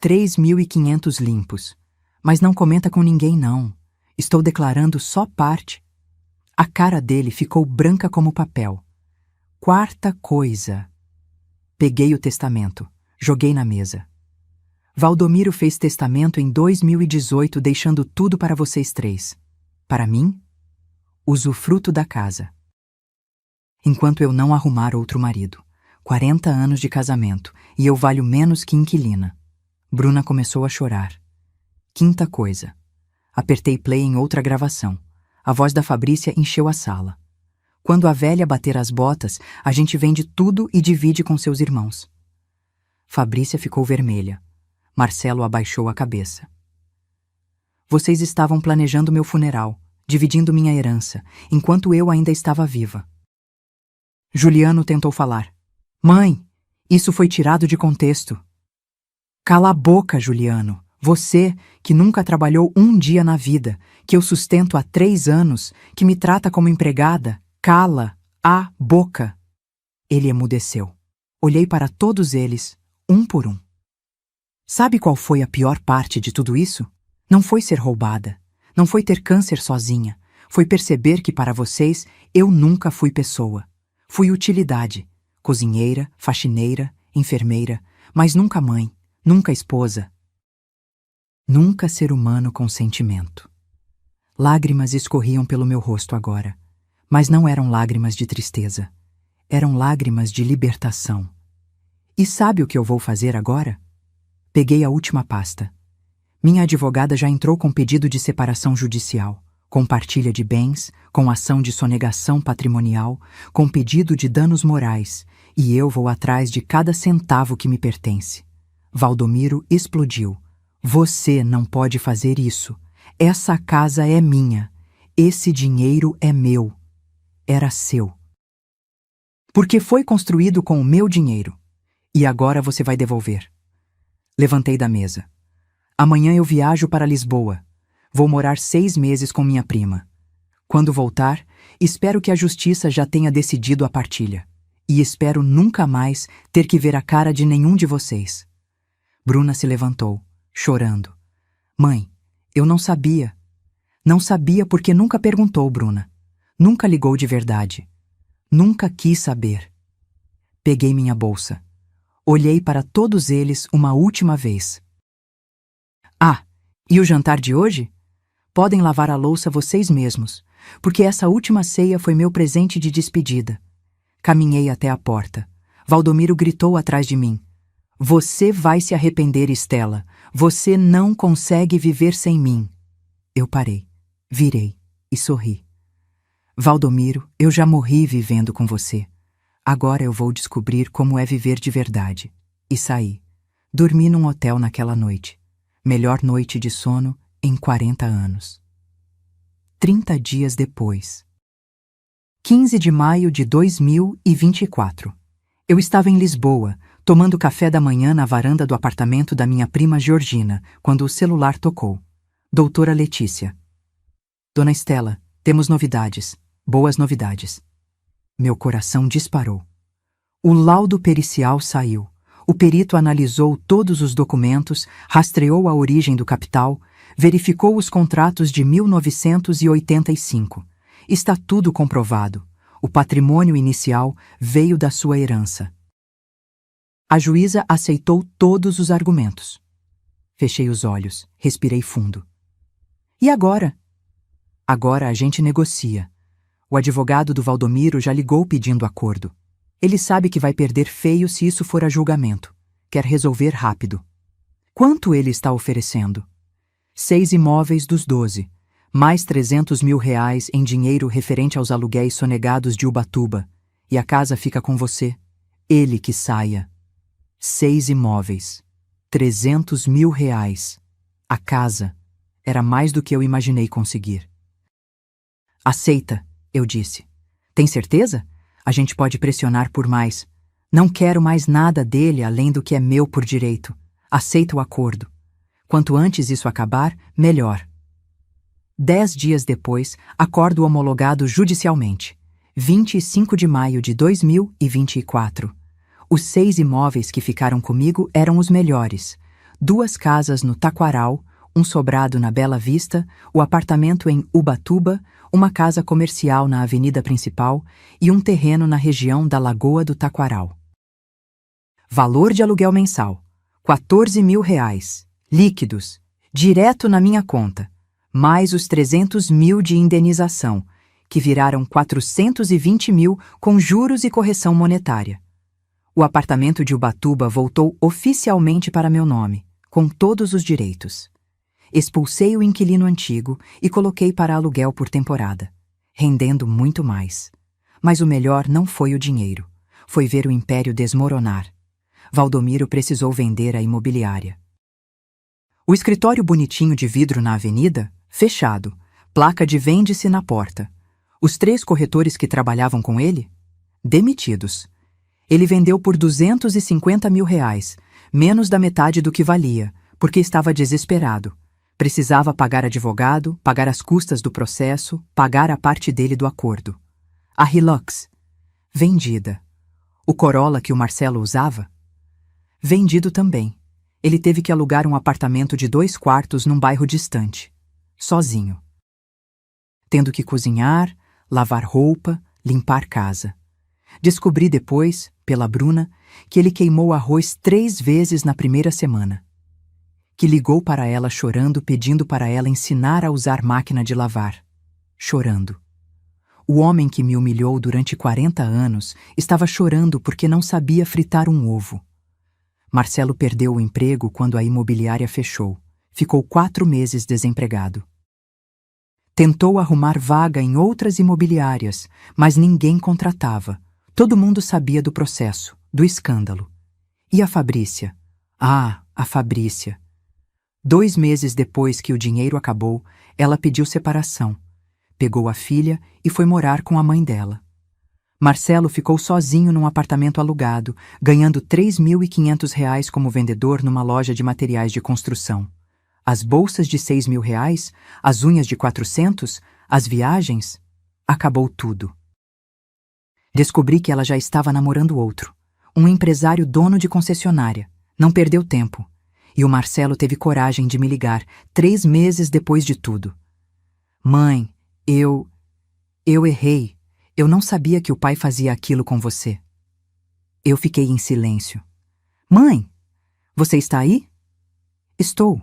3.500 limpos. Mas não comenta com ninguém, não. Estou declarando só parte. A cara dele ficou branca como papel. Quarta coisa. Peguei o testamento. Joguei na mesa. Valdomiro fez testamento em 2018, deixando tudo para vocês 3. Para mim, usufruto da casa. Enquanto eu não arrumar outro marido. 40 anos de casamento, e eu valho menos que inquilina. Bruna começou a chorar. Quinta coisa. Apertei play em outra gravação. A voz da Fabrícia encheu a sala. Quando a velha bater as botas, a gente vende tudo e divide com seus irmãos. Fabrícia ficou vermelha. Marcelo abaixou a cabeça. Vocês estavam planejando meu funeral, dividindo minha herança, enquanto eu ainda estava viva. Juliano tentou falar. Mãe, isso foi tirado de contexto. Cala a boca, Juliano. Você, que nunca trabalhou um dia na vida, que eu sustento há 3 anos, que me trata como empregada, cala a boca. Ele emudeceu. Olhei para todos eles, um por um. Sabe qual foi a pior parte de tudo isso? Não foi ser roubada. Não foi ter câncer sozinha. Foi perceber que para vocês eu nunca fui pessoa. Fui utilidade. Cozinheira, faxineira, enfermeira, mas nunca mãe, nunca esposa. Nunca ser humano com sentimento. Lágrimas escorriam pelo meu rosto agora, mas não eram lágrimas de tristeza. Eram lágrimas de libertação. E sabe o que eu vou fazer agora? Peguei a última pasta. Minha advogada já entrou com pedido de separação judicial, com partilha de bens, com ação de sonegação patrimonial, com pedido de danos morais, e eu vou atrás de cada centavo que me pertence. Valdomiro explodiu. Você não pode fazer isso. Essa casa é minha. Esse dinheiro é meu. Era seu. Porque foi construído com o meu dinheiro. E agora você vai devolver. Levantei da mesa. Amanhã eu viajo para Lisboa. Vou morar 6 meses com minha prima. Quando voltar, espero que a justiça já tenha decidido a partilha. E espero nunca mais ter que ver a cara de nenhum de vocês. Bruna se levantou, chorando. Mãe, eu não sabia. Não sabia porque nunca perguntou, Bruna. Nunca ligou de verdade. Nunca quis saber. Peguei minha bolsa. Olhei para todos eles uma última vez. E o jantar de hoje? Podem lavar a louça vocês mesmos, porque essa última ceia foi meu presente de despedida. Caminhei até a porta. Valdomiro gritou atrás de mim. Você vai se arrepender, Estela. Você não consegue viver sem mim. Eu parei, virei e sorri. Valdomiro, eu já morri vivendo com você. Agora eu vou descobrir como é viver de verdade. E saí. Dormi num hotel naquela noite. Melhor noite de sono em 40 anos. 30 dias depois. 15 de maio de 2024. Eu estava em Lisboa, tomando café da manhã na varanda do apartamento da minha prima Georgina, quando o celular tocou. Doutora Letícia. Dona Estela, temos novidades. Boas novidades. Meu coração disparou. O laudo pericial saiu. O perito analisou todos os documentos, rastreou a origem do capital, verificou os contratos de 1985. Está tudo comprovado. O patrimônio inicial veio da sua herança. A juíza aceitou todos os argumentos. Fechei os olhos, respirei fundo. E agora? Agora a gente negocia. O advogado do Valdomiro já ligou pedindo acordo. Ele sabe que vai perder feio se isso for a julgamento. Quer resolver rápido. Quanto ele está oferecendo? 6 imóveis dos 12, mais R$300 mil em dinheiro referente aos aluguéis sonegados de Ubatuba. E a casa fica com você. Ele que saia. 6 imóveis. R$300 mil. A casa. Era mais do que eu imaginei conseguir. Aceita, eu disse. Tem certeza? A gente pode pressionar por mais. Não quero mais nada dele além do que é meu por direito. Aceita o acordo. Quanto antes isso acabar, melhor. 10 dias depois, acordo homologado judicialmente. 25 de maio de 2024. Os 6 imóveis que ficaram comigo eram os melhores. 2 casas no Taquaral, um sobrado na Bela Vista, o apartamento em Ubatuba, uma casa comercial na avenida principal e um terreno na região da Lagoa do Taquaral. Valor de aluguel mensal: R$14 mil, líquidos, direto na minha conta, mais os 300 mil de indenização, que viraram 420 mil com juros e correção monetária. O apartamento de Ubatuba voltou oficialmente para meu nome, com todos os direitos. Expulsei o inquilino antigo e coloquei para aluguel por temporada, rendendo muito mais. Mas o melhor não foi o dinheiro, foi ver o império desmoronar. Valdomiro precisou vender a imobiliária. O escritório bonitinho de vidro na avenida, fechado, placa de vende-se na porta. Os 3 corretores que trabalhavam com ele, demitidos. Ele vendeu por R$250 mil, menos da metade do que valia, porque estava desesperado. Precisava pagar advogado, pagar as custas do processo, pagar a parte dele do acordo. A Hilux, vendida. O Corolla que o Marcelo usava, vendido também. Ele teve que alugar um apartamento de 2 quartos num bairro distante, sozinho. Tendo que cozinhar, lavar roupa, limpar casa. Descobri depois, pela Bruna, que ele queimou arroz 3 vezes na primeira semana. Que ligou para ela chorando, pedindo para ela ensinar a usar máquina de lavar. Chorando. O homem que me humilhou durante 40 anos estava chorando porque não sabia fritar um ovo. Marcelo perdeu o emprego quando a imobiliária fechou. Ficou 4 meses desempregado. Tentou arrumar vaga em outras imobiliárias, mas ninguém contratava. Todo mundo sabia do processo, do escândalo. E a Fabrícia? Ah, a Fabrícia. 2 meses depois que o dinheiro acabou, ela pediu separação. Pegou a filha e foi morar com a mãe dela. Marcelo ficou sozinho num apartamento alugado, ganhando R$3.500 como vendedor numa loja de materiais de construção. As bolsas de R$6 mil, as unhas de 400, as viagens, acabou tudo. Descobri que ela já estava namorando outro, um empresário dono de concessionária. Não perdeu tempo. E o Marcelo teve coragem de me ligar 3 meses depois de tudo. Mãe, eu errei. Eu não sabia que o pai fazia aquilo com você. Eu fiquei em silêncio. Mãe, você está aí? Estou.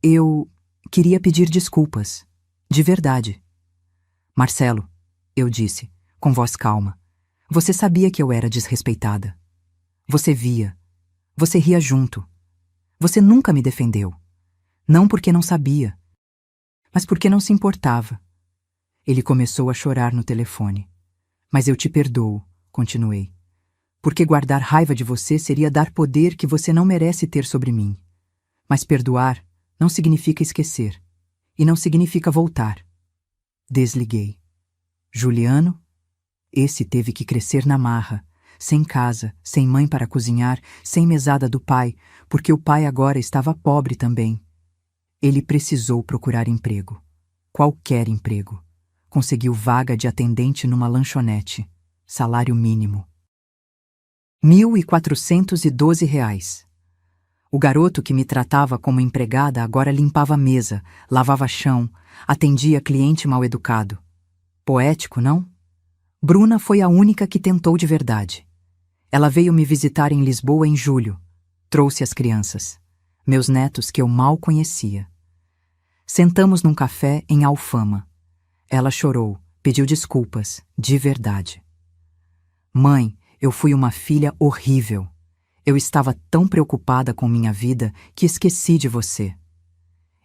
Eu queria pedir desculpas. De verdade. Marcelo, eu disse, com voz calma. Você sabia que eu era desrespeitada. Você via. Você ria junto. Você nunca me defendeu. Não porque não sabia, mas porque não se importava. Ele começou a chorar no telefone. Mas eu te perdoo, continuei. Porque guardar raiva de você seria dar poder que você não merece ter sobre mim. Mas perdoar não significa esquecer. E não significa voltar. Desliguei. Juliano? Esse teve que crescer na marra, sem casa, sem mãe para cozinhar, sem mesada do pai, porque o pai agora estava pobre também. Ele precisou procurar emprego. Qualquer emprego. Conseguiu vaga de atendente numa lanchonete. Salário mínimo. R$ 1.412. O garoto que me tratava como empregada agora limpava a mesa, lavava chão, atendia cliente mal-educado. Poético, não? Bruna foi a única que tentou de verdade. Ela veio me visitar em Lisboa em julho. Trouxe as crianças, meus netos que eu mal conhecia. Sentamos num café em Alfama. Ela chorou, pediu desculpas, de verdade. Mãe, eu fui uma filha horrível. Eu estava tão preocupada com minha vida que esqueci de você.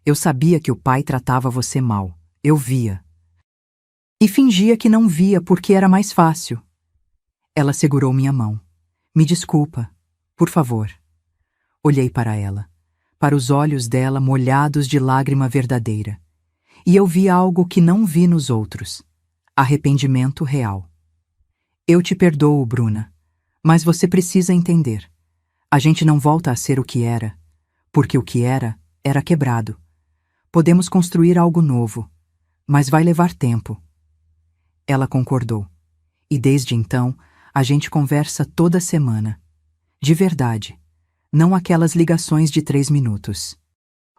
Eu sabia que o pai tratava você mal. Eu via. E fingia que não via porque era mais fácil. Ela segurou minha mão. Me desculpa, por favor. Olhei para ela, para os olhos dela molhados de lágrima verdadeira. E eu vi algo que não vi nos outros. Arrependimento real. Eu te perdoo, Bruna, mas você precisa entender. A gente não volta a ser o que era, porque o que era quebrado. Podemos construir algo novo, mas vai levar tempo. Ela concordou. E desde então, a gente conversa toda semana. De verdade. Não aquelas ligações de 3 minutos.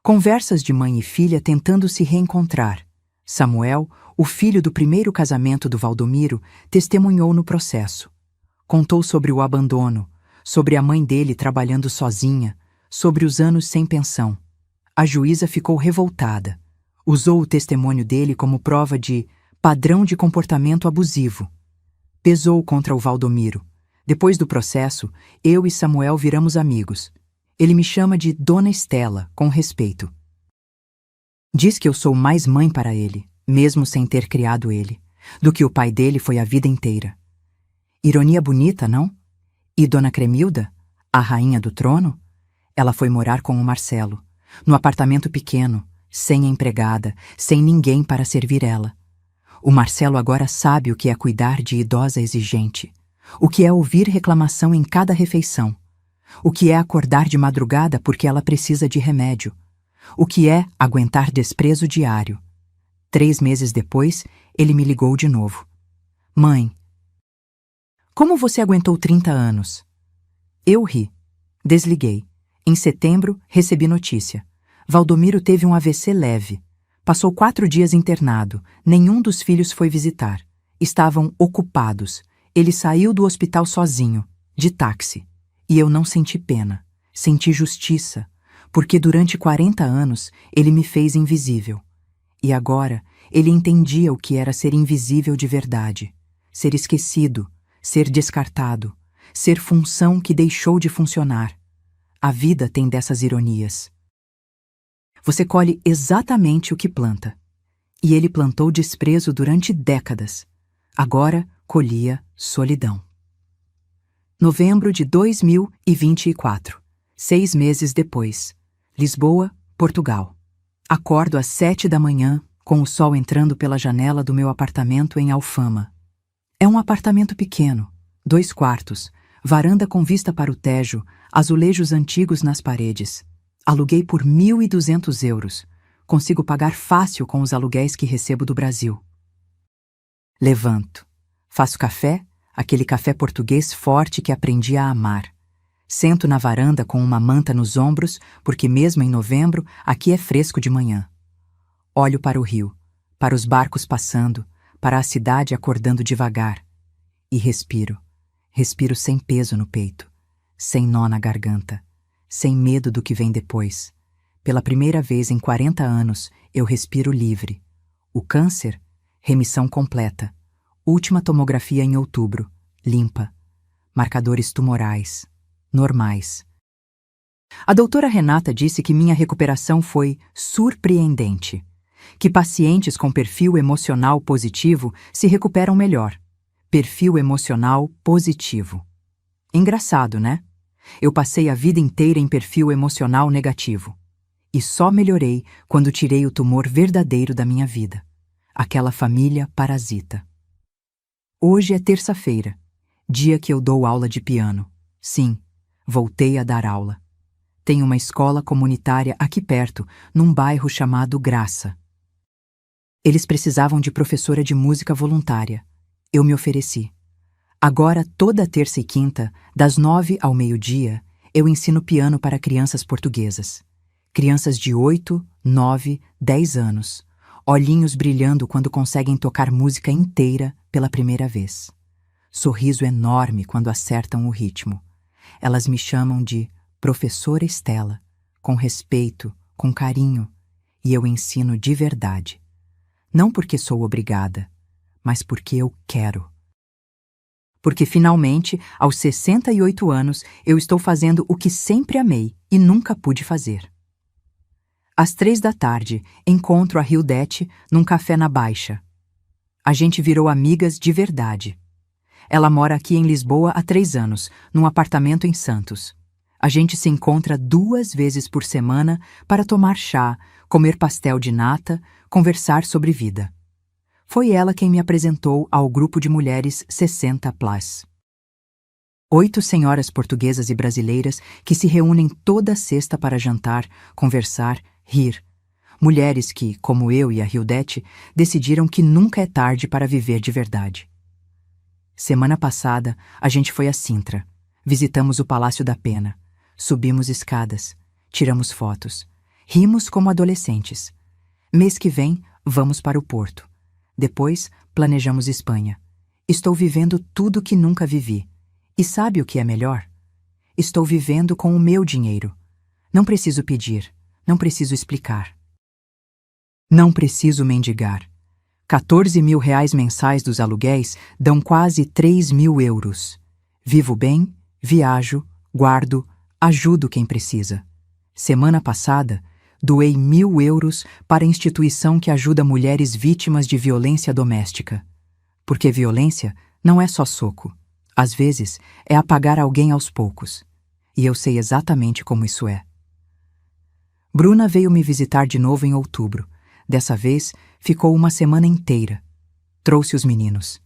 Conversas de mãe e filha tentando se reencontrar. Samuel, o filho do primeiro casamento do Valdomiro, testemunhou no processo. Contou sobre o abandono, sobre a mãe dele trabalhando sozinha, sobre os anos sem pensão. A juíza ficou revoltada. Usou o testemunho dele como prova de padrão de comportamento abusivo. Pesou contra o Valdomiro. Depois do processo, eu e Samuel viramos amigos. Ele me chama de Dona Estela, com respeito. Diz que eu sou mais mãe para ele, mesmo sem ter criado ele, do que o pai dele foi a vida inteira. Ironia bonita, não? E Dona Cremilda, a rainha do trono? Ela foi morar com o Marcelo, no apartamento pequeno, sem empregada, sem ninguém para servir ela. O Marcelo agora sabe o que é cuidar de idosa exigente, o que é ouvir reclamação em cada refeição, o que é acordar de madrugada porque ela precisa de remédio, o que é aguentar desprezo diário. 3 meses depois, ele me ligou de novo. Mãe, como você aguentou 30 anos? Eu ri. Desliguei. Em setembro, recebi notícia. Valdomiro teve um AVC leve. Passou 4 dias internado. Nenhum dos filhos foi visitar. Estavam ocupados. Ele saiu do hospital sozinho, de táxi. E eu não senti pena. Senti justiça. Porque durante 40 anos, ele me fez invisível. E agora, ele entendia o que era ser invisível de verdade. Ser esquecido. Ser descartado. Ser função que deixou de funcionar. A vida tem dessas ironias. Você colhe exatamente o que planta. E ele plantou desprezo durante décadas. Agora colhia solidão. Novembro de 2024. 6 meses depois. Lisboa, Portugal. Acordo às 7 da manhã, com o sol entrando pela janela do meu apartamento em Alfama. É um apartamento pequeno, 2 quartos, varanda com vista para o Tejo, azulejos antigos nas paredes. Aluguei por 1.200 euros. Consigo pagar fácil com os aluguéis que recebo do Brasil. Levanto. Faço café, aquele café português forte que aprendi a amar. Sento na varanda com uma manta nos ombros, porque mesmo em novembro, aqui é fresco de manhã. Olho para o rio, para os barcos passando, para a cidade acordando devagar. E respiro. Respiro sem peso no peito, sem nó na garganta, sem medo do que vem depois. Pela primeira vez em 40 anos, eu respiro livre. O câncer? Remissão completa. Última tomografia em outubro. Limpa. Marcadores tumorais. Normais. A doutora Renata disse que minha recuperação foi surpreendente. Que pacientes com perfil emocional positivo se recuperam melhor. Perfil emocional positivo. Engraçado, né? Eu passei a vida inteira em perfil emocional negativo. E só melhorei quando tirei o tumor verdadeiro da minha vida. Aquela família parasita. Hoje é terça-feira, dia que eu dou aula de piano. Sim, voltei a dar aula. Tem uma escola comunitária aqui perto, num bairro chamado Graça. Eles precisavam de professora de música voluntária. Eu me ofereci. Agora, toda terça e quinta, das 9 ao meio-dia, eu ensino piano para crianças portuguesas. Crianças de 8, 9, 10 anos, olhinhos brilhando quando conseguem tocar música inteira pela primeira vez. Sorriso enorme quando acertam o ritmo. Elas me chamam de Professora Estela, com respeito, com carinho, e eu ensino de verdade. Não porque sou obrigada, mas porque eu quero. Porque finalmente, aos 68 anos, eu estou fazendo o que sempre amei e nunca pude fazer. Às 3 da tarde, encontro a Hildete num café na Baixa. A gente virou amigas de verdade. Ela mora aqui em Lisboa há 3 anos, num apartamento em Santos. A gente se encontra 2 vezes por semana para tomar chá, comer pastel de nata, conversar sobre vida. Foi ela quem me apresentou ao grupo de mulheres 60+. 8 senhoras portuguesas e brasileiras que se reúnem toda sexta para jantar, conversar, rir. Mulheres que, como eu e a Hildete, decidiram que nunca é tarde para viver de verdade. Semana passada, a gente foi a Sintra. Visitamos o Palácio da Pena. Subimos escadas. Tiramos fotos. Rimos como adolescentes. Mês que vem, vamos para o Porto. Depois, planejamos Espanha. Estou vivendo tudo que nunca vivi. E sabe o que é melhor? Estou vivendo com o meu dinheiro. Não preciso pedir. Não preciso explicar. Não preciso mendigar. 14 mil reais mensais dos aluguéis dão quase 3 mil euros. Vivo bem, viajo, guardo, ajudo quem precisa. Semana passada, doei 1.000 euros para a instituição que ajuda mulheres vítimas de violência doméstica. Porque violência não é só soco. Às vezes, é apagar alguém aos poucos. E eu sei exatamente como isso é. Bruna veio me visitar de novo em outubro. Dessa vez, ficou uma semana inteira. Trouxe os meninos.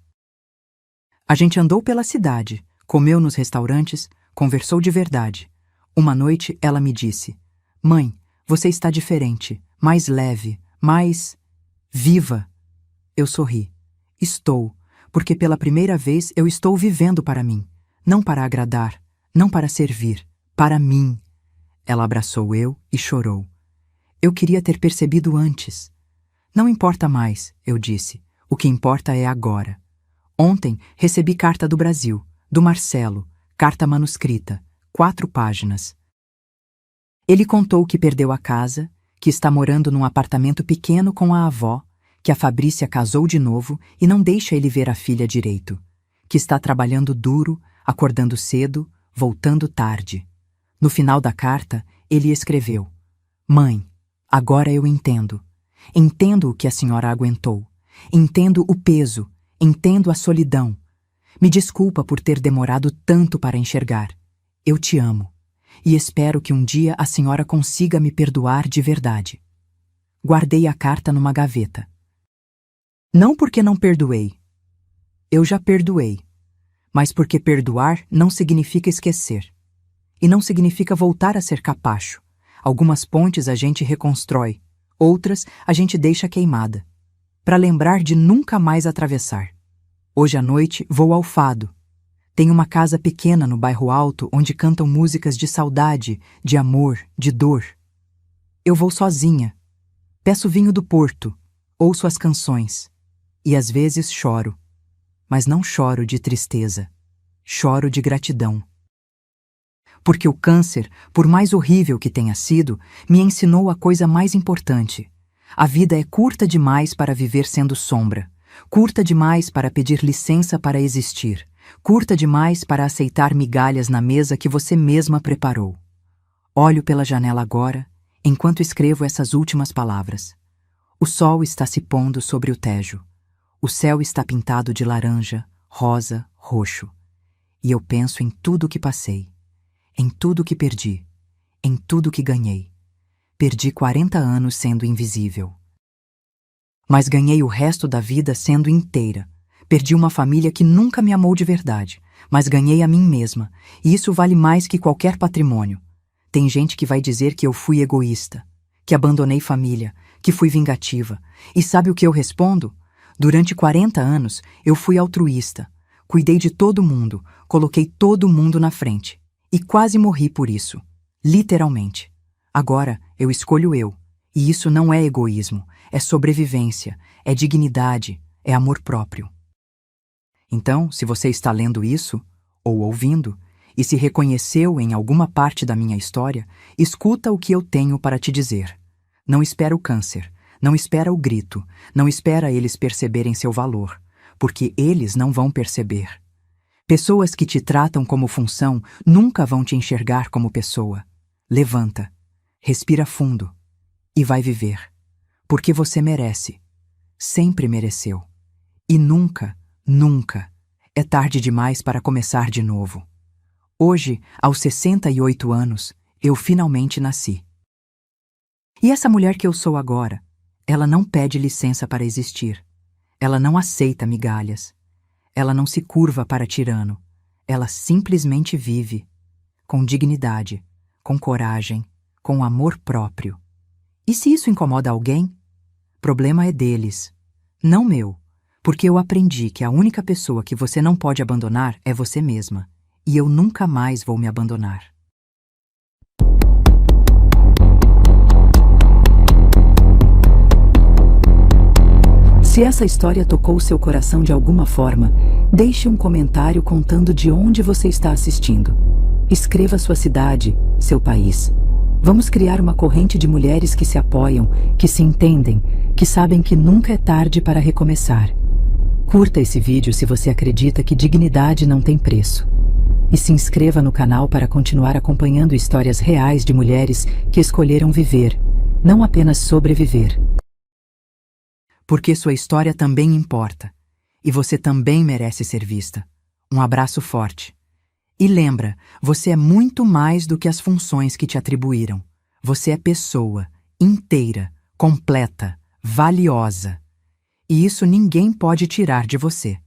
A gente andou pela cidade, comeu nos restaurantes, conversou de verdade. Uma noite, ela me disse: "Mãe, você está diferente, mais leve, mais viva." Eu sorri. Estou, porque pela primeira vez eu estou vivendo para mim. Não para agradar, não para servir, para mim. Ela abraçou eu e chorou. Eu queria ter percebido antes. Não importa mais, eu disse. O que importa é agora. Ontem recebi carta do Brasil, do Marcelo, carta manuscrita, 4 páginas. Ele contou que perdeu a casa, que está morando num apartamento pequeno com a avó, que a Fabrícia casou de novo e não deixa ele ver a filha direito, que está trabalhando duro, acordando cedo, voltando tarde. No final da carta, ele escreveu: "Mãe, agora eu entendo. Entendo o que a senhora aguentou. Entendo o peso. Entendo a solidão. Me desculpa por ter demorado tanto para enxergar. Eu te amo. E espero que um dia a senhora consiga me perdoar de verdade." Guardei a carta numa gaveta. Não porque não perdoei. Eu já perdoei. Mas porque perdoar não significa esquecer. E não significa voltar a ser capacho. Algumas pontes a gente reconstrói. Outras a gente deixa queimada, para lembrar de nunca mais atravessar. Hoje à noite vou ao Fado. Tem uma casa pequena no bairro Alto onde cantam músicas de saudade, de amor, de dor. Eu vou sozinha. Peço vinho do Porto, ouço as canções. E às vezes choro. Mas não choro de tristeza. Choro de gratidão. Porque o câncer, por mais horrível que tenha sido, me ensinou a coisa mais importante. A vida é curta demais para viver sendo sombra, curta demais para pedir licença para existir, curta demais para aceitar migalhas na mesa que você mesma preparou. Olho pela janela agora, enquanto escrevo essas últimas palavras. O sol está se pondo sobre o Tejo. O céu está pintado de laranja, rosa, roxo. E eu penso em tudo que passei. Em tudo que perdi, em tudo que ganhei. Perdi 40 anos sendo invisível. Mas ganhei o resto da vida sendo inteira. Perdi uma família que nunca me amou de verdade, mas ganhei a mim mesma, e isso vale mais que qualquer patrimônio. Tem gente que vai dizer que eu fui egoísta, que abandonei família, que fui vingativa. E sabe o que eu respondo? Durante 40 anos, eu fui altruísta. Cuidei de todo mundo, coloquei todo mundo na frente. E quase morri por isso. Literalmente. Agora, eu escolho eu. E isso não é egoísmo, é sobrevivência, é dignidade, é amor próprio. Então, se você está lendo isso, ou ouvindo, e se reconheceu em alguma parte da minha história, escuta o que eu tenho para te dizer. Não espera o câncer, não espera o grito, não espera eles perceberem seu valor, porque eles não vão perceber. Pessoas que te tratam como função nunca vão te enxergar como pessoa. Levanta, respira fundo e vai viver, porque você merece. Sempre mereceu. E nunca, nunca é tarde demais para começar de novo. Hoje, aos 68 anos, eu finalmente nasci. E essa mulher que eu sou agora, ela não pede licença para existir. Ela não aceita migalhas. Ela não se curva para tirano. Ela simplesmente vive, com dignidade, com coragem, com amor próprio. E se isso incomoda alguém? Problema é deles, não meu, porque eu aprendi que a única pessoa que você não pode abandonar é você mesma, e eu nunca mais vou me abandonar. Se essa história tocou seu coração de alguma forma, deixe um comentário contando de onde você está assistindo. Escreva sua cidade, seu país. Vamos criar uma corrente de mulheres que se apoiam, que se entendem, que sabem que nunca é tarde para recomeçar. Curta esse vídeo se você acredita que dignidade não tem preço. E se inscreva no canal para continuar acompanhando histórias reais de mulheres que escolheram viver, não apenas sobreviver. Porque sua história também importa. E você também merece ser vista. Um abraço forte. E lembra, você é muito mais do que as funções que te atribuíram. Você é pessoa, inteira, completa, valiosa. E isso ninguém pode tirar de você.